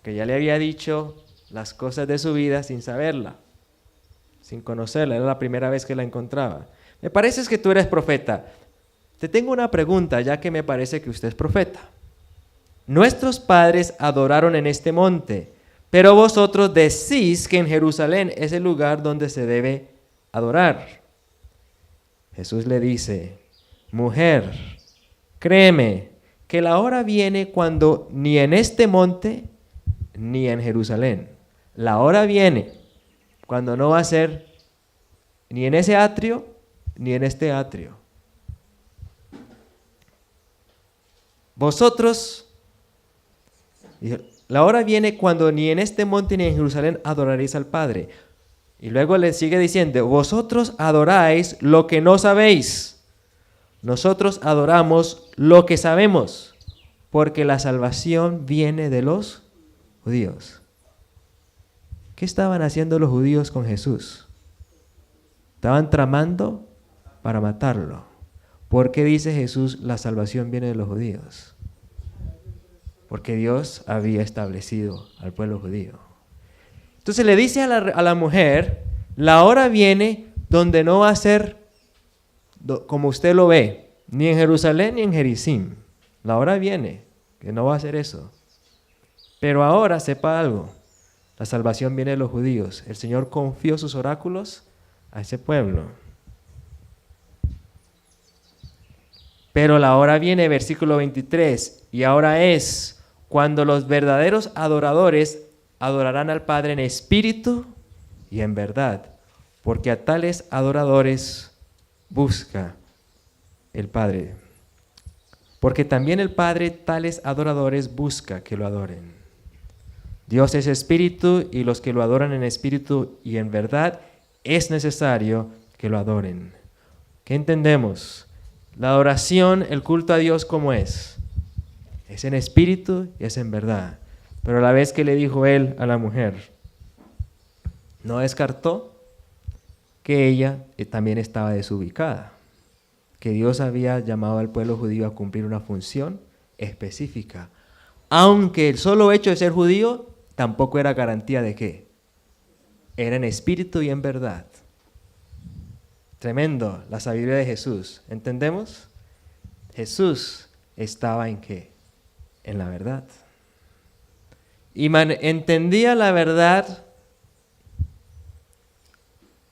Que ya le había dicho las cosas de su vida sin saberla, sin conocerla, era la primera vez que la encontraba. Me parece que tú eres profeta. Te tengo una pregunta, ya que me parece que usted es profeta. nuestros padres adoraron en este monte, pero vosotros decís que en Jerusalén es el lugar donde se debe adorar. Jesús le dice, mujer, créeme que la hora viene cuando ni en este monte ni en Jerusalén. La hora viene cuando no va a ser ni en ese atrio ni en este atrio. Vosotros, la hora viene cuando ni en este monte ni en Jerusalén adoraréis al Padre. Y luego le sigue diciendo, vosotros adoráis lo que no sabéis. Nosotros adoramos lo que sabemos, porque la salvación viene de los judíos. ¿Qué estaban haciendo los judíos con Jesús? Estaban tramando para matarlo. ¿Por qué dice Jesús la salvación viene de los judíos? Porque Dios había establecido al pueblo judío. Entonces le dice a la mujer, la hora viene donde no va a ser como usted lo ve, ni en Jerusalén ni en Gerizim. La hora viene que no va a ser eso. Pero ahora sepa algo, la salvación viene de los judíos. El Señor confió sus oráculos a ese pueblo. Pero la hora viene, versículo 23, y ahora es cuando los verdaderos adoradores adorarán al Padre en espíritu y en verdad, porque a tales adoradores busca el Padre. Porque también el Padre tales adoradores busca que lo adoren. Dios es espíritu y los que lo adoran en espíritu y en verdad es necesario que lo adoren. ¿Qué entendemos? La adoración, el culto a Dios, ¿cómo es? Es en espíritu y es en verdad. Pero a la vez que le dijo él a la mujer, no descartó que ella también estaba desubicada, que Dios había llamado al pueblo judío a cumplir una función específica. Aunque el solo hecho de ser judío tampoco era garantía de qué. Era en espíritu y en verdad. Tremendo la sabiduría de Jesús. ¿Entendemos? Jesús estaba en qué? En la verdad. Y entendía la verdad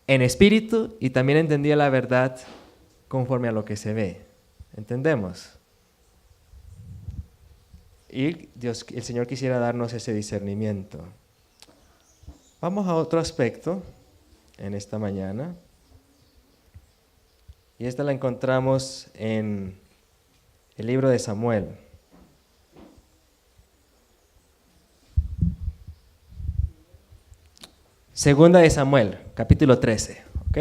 en espíritu y también entendía la verdad conforme a lo que se ve. ¿Entendemos? Y el Señor quisiera darnos ese discernimiento. Vamos a otro aspecto en esta mañana. Y esta la encontramos en el libro de Samuel. Segunda de Samuel, capítulo 13. ¿Ok?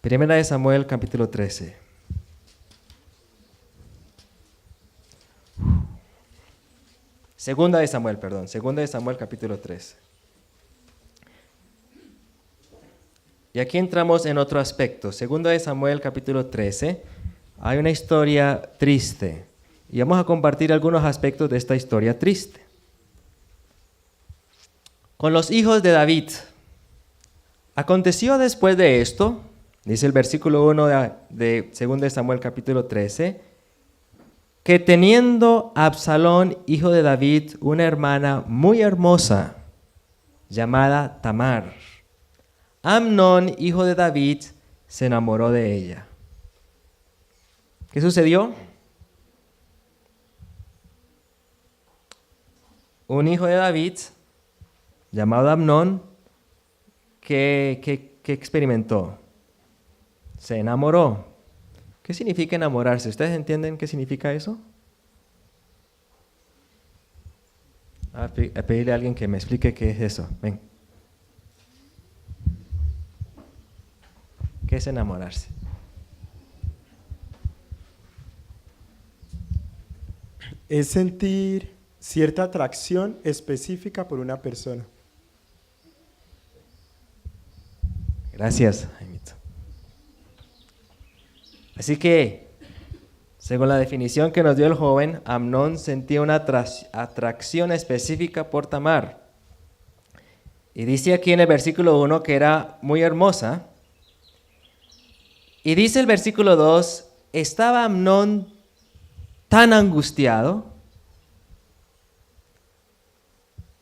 Primera de Samuel, capítulo 13. Segunda de Samuel, capítulo 13. Y aquí entramos en otro aspecto. Segunda de Samuel, capítulo 13. Hay una historia triste. Y vamos a compartir algunos aspectos de esta historia triste. Con los hijos de David. Aconteció después de esto, dice el versículo 1 de 2 de Samuel capítulo 13, que teniendo Absalón, hijo de David, una hermana muy hermosa, llamada Tamar, Amnón, hijo de David, se enamoró de ella. ¿Qué sucedió? Un hijo de David, llamado Amnón, que experimentó. Se enamoró. ¿Qué significa enamorarse? ¿Ustedes entienden qué significa eso? A pedirle a alguien que me explique qué es eso. Ven. ¿Qué es enamorarse? Es sentir cierta atracción específica por una persona. Gracias, Jaimito. Así que, según la definición que nos dio el joven, Amnón sentía una atracción específica por Tamar. Y dice aquí en el versículo 1 que era muy hermosa. Y dice el versículo 2, estaba Amnón tan angustiado,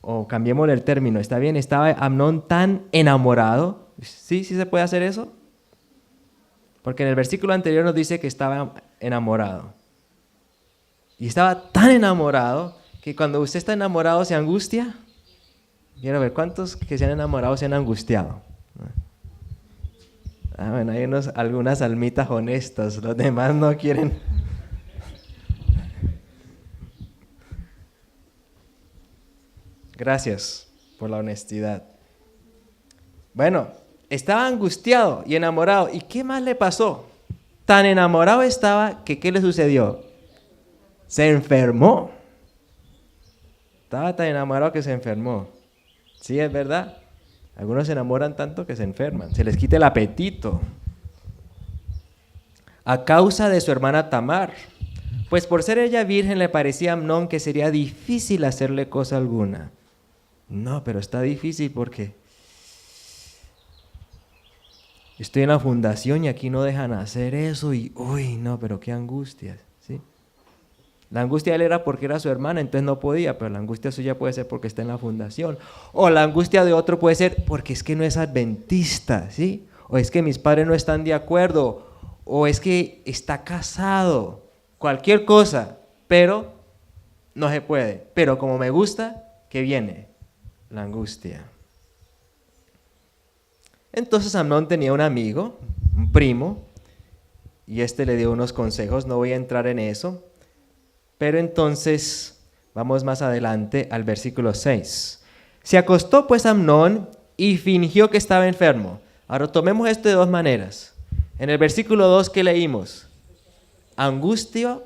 o cambiémosle el término, ¿está bien? ¿Estaba Amnón tan enamorado? ¿Sí se puede hacer eso? Porque en el versículo anterior nos dice que estaba enamorado. Y estaba tan enamorado que cuando usted está enamorado se angustia. Quiero ver, ¿cuántos que se han enamorado se han angustiado? Bueno, hay algunas almitas honestas, los demás no quieren. Gracias por la honestidad. Bueno, estaba angustiado y enamorado. ¿Y qué más le pasó? Tan enamorado estaba que ¿qué le sucedió? Se enfermó. Estaba tan enamorado que se enfermó. Sí, es verdad. Algunos se enamoran tanto que se enferman. Se les quita el apetito. A causa de su hermana Tamar. Pues por ser ella virgen le parecía a Amnón que sería difícil hacerle cosa alguna. No, pero está difícil porque estoy en la fundación y aquí no dejan hacer eso y, uy, no, pero qué angustia, ¿sí? La angustia de él era porque era su hermana, entonces no podía, pero la angustia suya puede ser porque está en la fundación. O la angustia de otro puede ser porque es que no es adventista, ¿sí? O es que mis padres no están de acuerdo, o es que está casado, cualquier cosa, pero no se puede. Pero como me gusta, ¿qué viene? La angustia. Entonces Amnón tenía un amigo, un primo, y este le dio unos consejos, no voy a entrar en eso, pero entonces vamos más adelante al versículo 6. Se acostó pues Amnón y fingió que estaba enfermo. Ahora tomemos esto de dos maneras. En el versículo 2, ¿qué leímos? Angustiado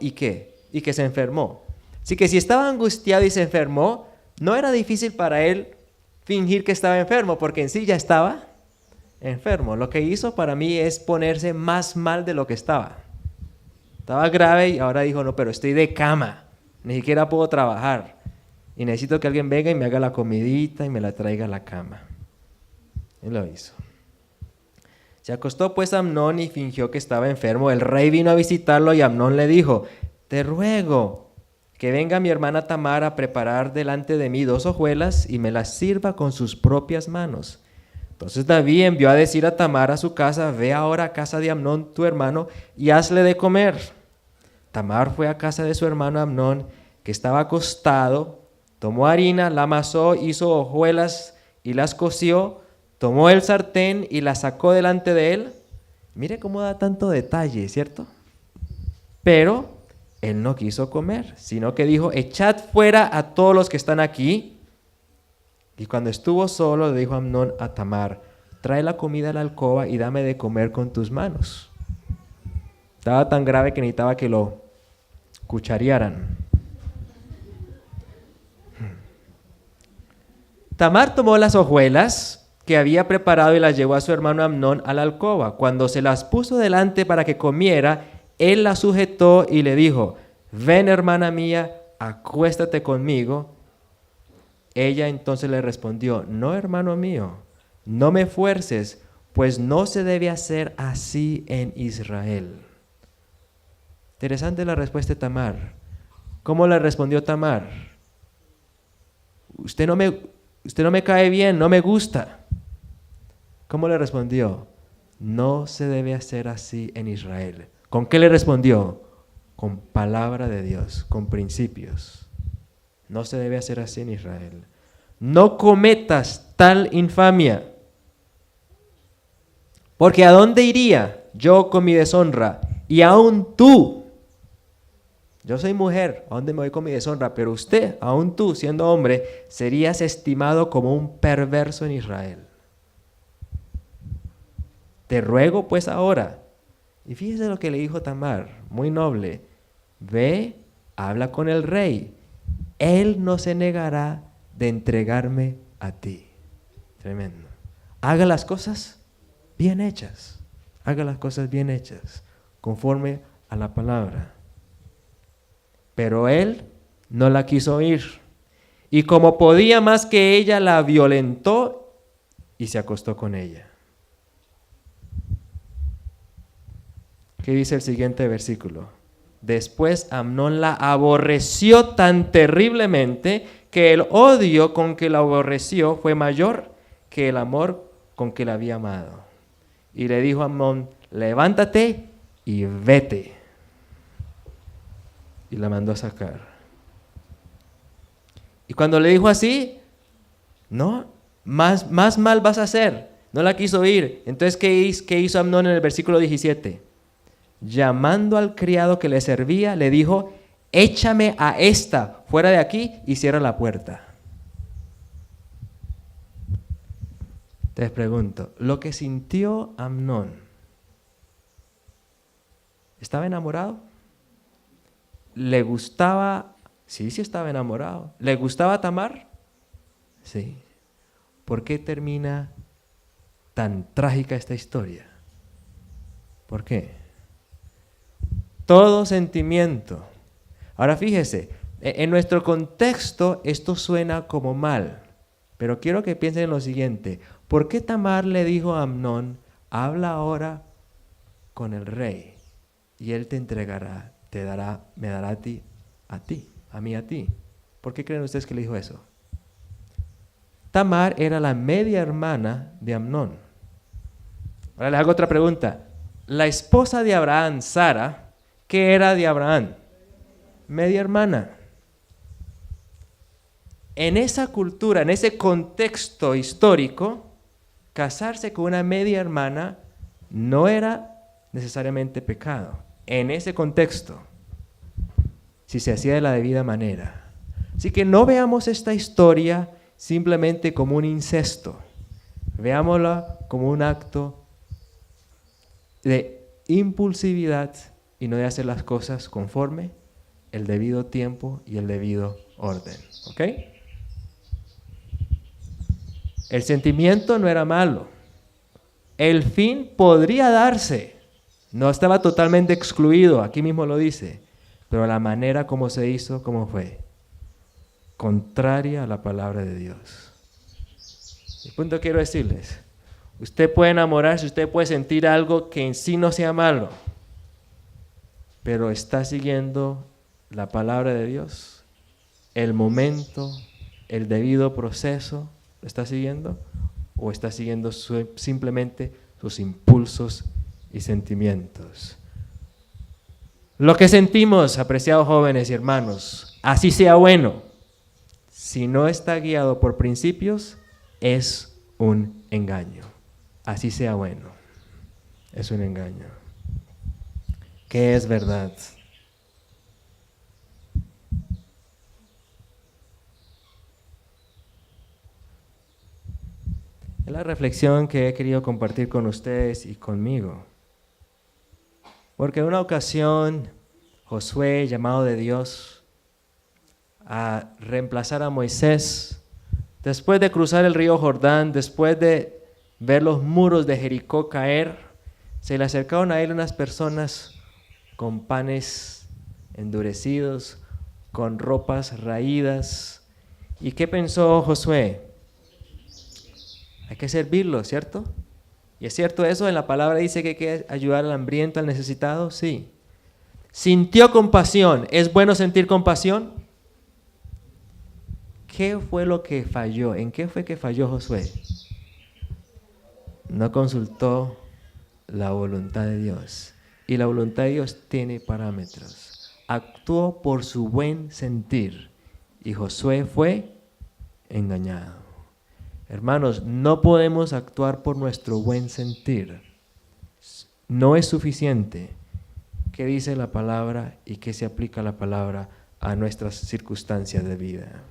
y ¿qué? Y que se enfermó. Así que si estaba angustiado y se enfermó, no era difícil para él fingir que estaba enfermo, porque en sí ya estaba enfermo. Lo que hizo para mí es ponerse más mal de lo que estaba. Estaba grave y ahora dijo, no, pero estoy de cama, ni siquiera puedo trabajar. Y necesito que alguien venga y me haga la comidita y me la traiga a la cama. Él lo hizo. Se acostó pues Amnón y fingió que estaba enfermo. El rey vino a visitarlo y Amnón le dijo, te ruego que venga mi hermana Tamar a preparar delante de mí 2 hojuelas y me las sirva con sus propias manos. Entonces David envió a decir a Tamar a su casa, ve ahora a casa de Amnón tu hermano y hazle de comer. Tamar fue a casa de su hermano Amnón, que estaba acostado, tomó harina, la amasó, hizo hojuelas y las coció, tomó el sartén y la sacó delante de él. Mire cómo da tanto detalle, ¿cierto? Pero él no quiso comer, sino que dijo, echad fuera a todos los que están aquí. Y cuando estuvo solo, le dijo Amnón a Tamar, trae la comida a la alcoba y dame de comer con tus manos. Estaba tan grave que necesitaba que lo cucharearan. Tamar tomó las hojuelas que había preparado y las llevó a su hermano Amnón a la alcoba. Cuando se las puso delante para que comiera, él la sujetó y le dijo, ven hermana mía, acuéstate conmigo. Ella entonces le respondió, no hermano mío, no me fuerces, pues no se debe hacer así en Israel. Interesante la respuesta de Tamar. ¿Cómo le respondió Tamar? Usted no me cae bien, no me gusta. ¿Cómo le respondió? No se debe hacer así en Israel. ¿Con qué le respondió? Con palabra de Dios, con principios. No se debe hacer así en Israel. No cometas tal infamia. Porque ¿a dónde iría yo con mi deshonra? Y aún tú, yo soy mujer, ¿a dónde me voy con mi deshonra? Pero usted, aún tú, siendo hombre, serías estimado como un perverso en Israel. Te ruego pues ahora. Y fíjese lo que le dijo Tamar, muy noble. Ve, habla con el rey. Él no se negará de entregarme a ti. Tremendo. Haga las cosas bien hechas. Haga las cosas bien hechas, conforme a la palabra. Pero él no la quiso oír. Y como podía más que ella, la violentó y se acostó con ella. ¿Qué dice el siguiente versículo? Después Amnón la aborreció tan terriblemente que el odio con que la aborreció fue mayor que el amor con que la había amado. Y le dijo a Amnón, levántate y vete. Y la mandó a sacar. Y cuando le dijo así, no, más mal vas a hacer. No la quiso ir. Entonces, ¿qué hizo Amnón en el versículo 17? Llamando al criado que le servía, le dijo, échame a esta fuera de aquí y cierra la puerta. Te pregunto, lo que sintió Amnón, ¿estaba enamorado? ¿Le gustaba? Sí estaba enamorado. ¿Le gustaba Tamar? Sí. ¿Por qué termina tan trágica esta historia? ¿Por qué? Todo sentimiento. Ahora fíjese, en nuestro contexto esto suena como mal, pero quiero que piensen en lo siguiente. ¿Por qué Tamar le dijo a Amnón, habla ahora con el rey y él te entregará, me dará a ti? ¿Por qué creen ustedes que le dijo eso? Tamar era la media hermana de Amnón. Ahora les hago otra pregunta. La esposa de Abraham, Sara, ¿qué era de Abraham? Media hermana. En esa cultura, en ese contexto histórico, casarse con una media hermana no era necesariamente pecado. En ese contexto, si se hacía de la debida manera. Así que no veamos esta historia simplemente como un incesto. Veámosla como un acto de impulsividad y no de hacer las cosas conforme el debido tiempo y el debido orden. ¿Ok? El sentimiento no era malo. El fin podría darse. No estaba totalmente excluido, aquí mismo lo dice. Pero la manera como se hizo, ¿cómo fue? Contraria a la palabra de Dios. El punto quiero decirles, usted puede enamorarse, usted puede sentir algo que en sí no sea malo, pero está siguiendo la palabra de Dios, el momento, el debido proceso, ¿lo está siguiendo? ¿O está siguiendo simplemente sus impulsos y sentimientos? Lo que sentimos, apreciados jóvenes y hermanos, así sea bueno, si no está guiado por principios, es un engaño. Así sea bueno, es un engaño. ¿Qué es verdad? Es la reflexión que he querido compartir con ustedes y conmigo. Porque en una ocasión, Josué, llamado de Dios a reemplazar a Moisés, después de cruzar el río Jordán, después de ver los muros de Jericó caer, se le acercaron a él unas personas con panes endurecidos, con ropas raídas. ¿Y qué pensó Josué? Hay que servirlo, ¿cierto? ¿Y es cierto eso? En la palabra dice que hay que ayudar al hambriento, al necesitado. Sí. Sintió compasión. ¿Es bueno sentir compasión? ¿Qué fue lo que falló? ¿En qué fue que falló Josué? No consultó la voluntad de Dios. Y la voluntad de Dios tiene parámetros. Actuó por su buen sentir. Y Josué fue engañado. Hermanos, no podemos actuar por nuestro buen sentir. No es suficiente. ¿Qué dice la palabra y qué se aplica la palabra a nuestras circunstancias de vida?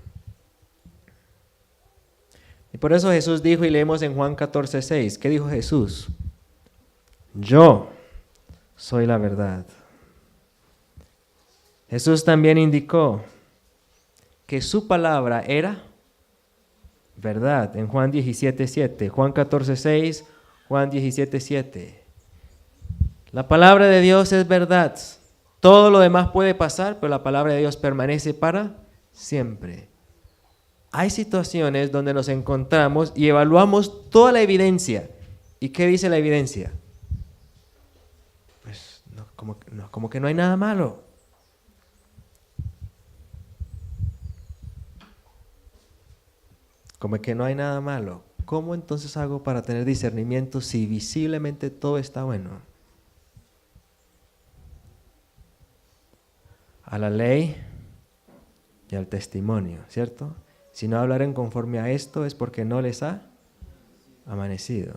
Y por eso Jesús dijo, y leemos en Juan 14:6, ¿qué dijo Jesús? Yo soy la verdad. Jesús también indicó que su palabra era verdad en Juan 17:7, Juan 14:6, Juan 17:7. La palabra de Dios es verdad. Todo lo demás puede pasar, pero la palabra de Dios permanece para siempre. Hay situaciones donde nos encontramos y evaluamos toda la evidencia. ¿Y qué dice la evidencia? Pues como que no hay nada malo. como que no hay nada malo. ¿Cómo entonces hago para tener discernimiento si visiblemente todo está bueno? A la ley y al testimonio, ¿cierto? Si no hablaren conforme a esto es porque no les ha amanecido.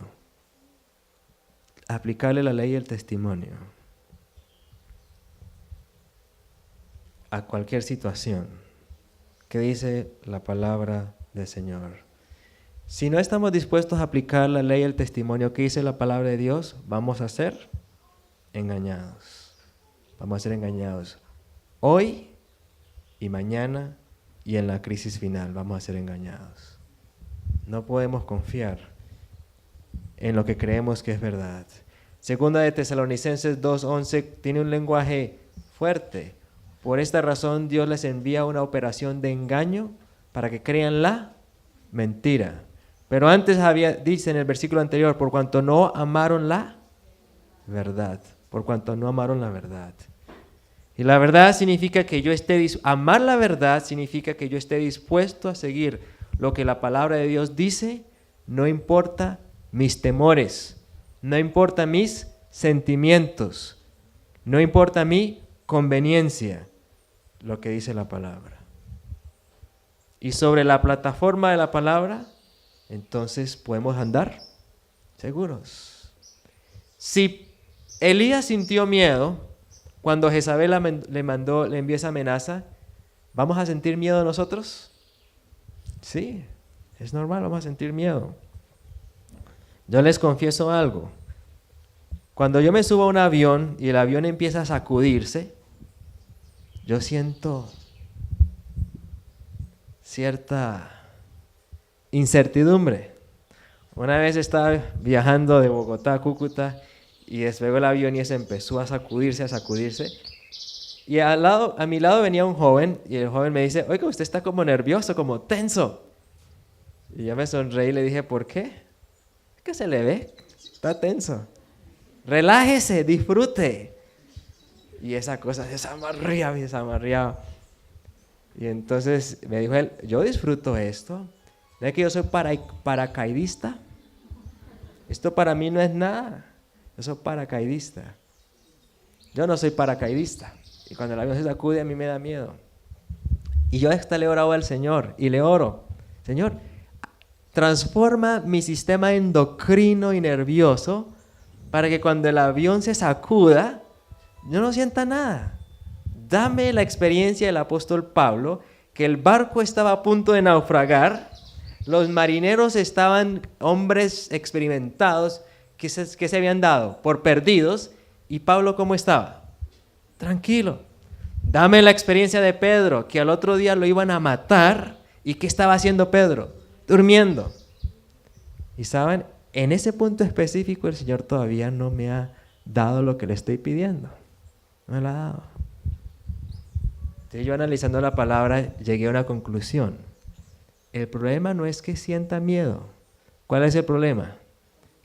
Aplicarle la ley y el testimonio a cualquier situación. ¿Qué dice la palabra del Señor? Si no estamos dispuestos a aplicar la ley y el testimonio que dice la palabra de Dios, vamos a ser engañados. Vamos a ser engañados. Hoy y mañana y en la crisis final vamos a ser engañados. No podemos confiar en lo que creemos que es verdad. Segunda de Tesalonicenses 2:11 tiene un lenguaje fuerte. Por esta razón Dios les envía una operación de engaño para que crean la mentira. Pero antes dice en el versículo anterior, por cuanto no amaron la verdad. Por cuanto no amaron la verdad. Y la verdad significa que amar la verdad significa que yo esté dispuesto a seguir lo que la palabra de Dios dice, no importa mis temores, no importa mis sentimientos, no importa mi conveniencia, lo que dice la palabra. Y sobre la plataforma de la palabra, entonces podemos andar seguros. Si Elías sintió miedo cuando Jezabel le envió esa amenaza, ¿vamos a sentir miedo nosotros? Sí, es normal, vamos a sentir miedo. Yo les confieso algo. Cuando yo me subo a un avión y el avión empieza a sacudirse, yo siento cierta incertidumbre. Una vez estaba viajando de Bogotá a Cúcuta y despegó el avión y se empezó a sacudirse. Y a mi lado venía un joven y el joven me dice, oiga, usted está como nervioso, como tenso. Y yo me sonreí y le dije, ¿por qué? ¿Qué se le ve? Está tenso. Relájese, disfrute. Y esa cosa se desamarreaba. Y entonces me dijo él, yo disfruto esto. ¿No es que yo soy paracaidista? Esto para mí no es nada. Yo soy paracaidista. Yo no soy paracaidista. Y cuando el avión se sacude a mí me da miedo. Y yo hasta le he orado al Señor y le oro. Señor, transforma mi sistema endocrino y nervioso para que cuando el avión se sacuda, yo no sienta nada. Dame la experiencia del apóstol Pablo, que el barco estaba a punto de naufragar, los marineros estaban hombres experimentados que se habían dado por perdidos, y Pablo ¿cómo estaba? Tranquilo. Dame la experiencia de Pedro, que al otro día lo iban a matar, ¿y qué estaba haciendo Pedro? Durmiendo. Y saben, en ese punto específico el Señor todavía no me ha dado lo que le estoy pidiendo. No me lo ha dado. Entonces yo analizando la palabra llegué a una conclusión. El problema no es que sienta miedo. ¿Cuál es el problema?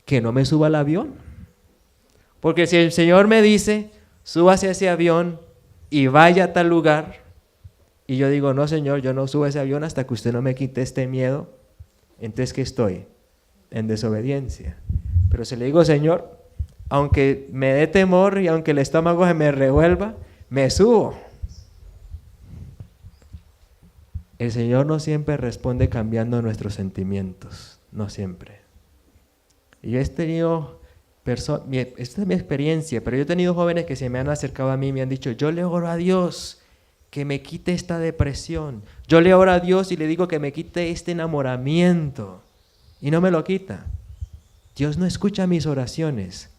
Que no me suba al avión. Porque si el Señor me dice, súbase a ese avión y vaya a tal lugar, y yo digo, no Señor, yo no subo a ese avión hasta que usted no me quite este miedo, entonces ¿qué estoy? En desobediencia. Pero si le digo, Señor, aunque me dé temor y aunque el estómago se me revuelva, me subo. El Señor no siempre responde cambiando nuestros sentimientos, no siempre. Y yo he tenido esta es mi experiencia, pero yo he tenido jóvenes que se me han acercado a mí y me han dicho, yo le oro a Dios que me quite esta depresión. Yo le oro a Dios y le digo que me quite este enamoramiento. Y no me lo quita. Dios no escucha mis oraciones.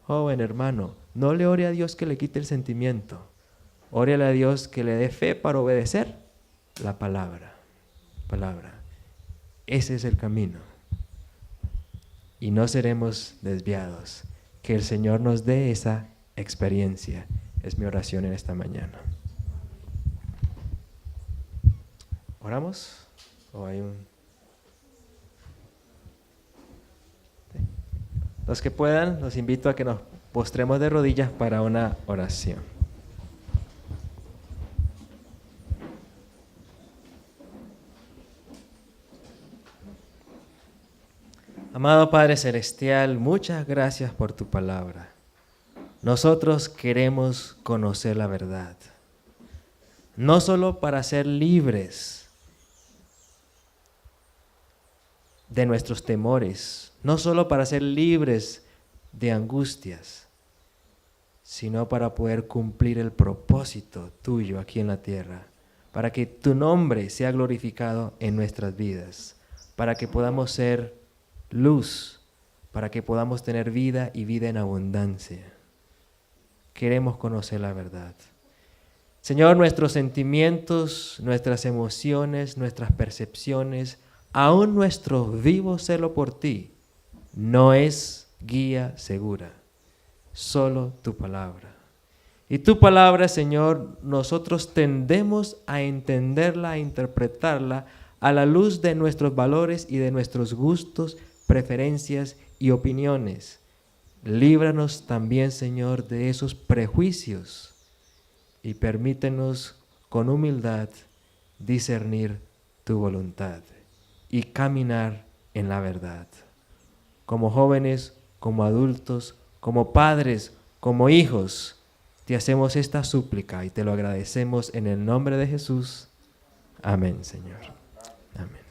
Joven hermano, no le ore a Dios que le quite el sentimiento. Órale a Dios que le dé fe para obedecer la palabra. Ese es el camino. Y no seremos desviados. Que el Señor nos dé esa experiencia. Es mi oración en esta mañana. ¿Oramos? ¿O hay un...? Los que puedan, los invito a que nos postremos de rodillas para una oración. Amado Padre Celestial, muchas gracias por tu palabra. Nosotros queremos conocer la verdad, no solo para ser libres de nuestros temores, no solo para ser libres de angustias, sino para poder cumplir el propósito tuyo aquí en la tierra, para que tu nombre sea glorificado en nuestras vidas, para que podamos ser luz, para que podamos tener vida y vida en abundancia. Queremos conocer la verdad. Señor, nuestros sentimientos, nuestras emociones, nuestras percepciones, aún nuestro vivo celo por ti, no es guía segura, solo tu palabra. Y tu palabra, Señor, nosotros tendemos a entenderla, a interpretarla a la luz de nuestros valores y de nuestros gustos, preferencias y opiniones. Líbranos también, Señor, de esos prejuicios y permítenos con humildad discernir tu voluntad y caminar en la verdad. Como jóvenes, como adultos, como padres, como hijos, te hacemos esta súplica y te lo agradecemos en el nombre de Jesús. Amén, Señor. Amén.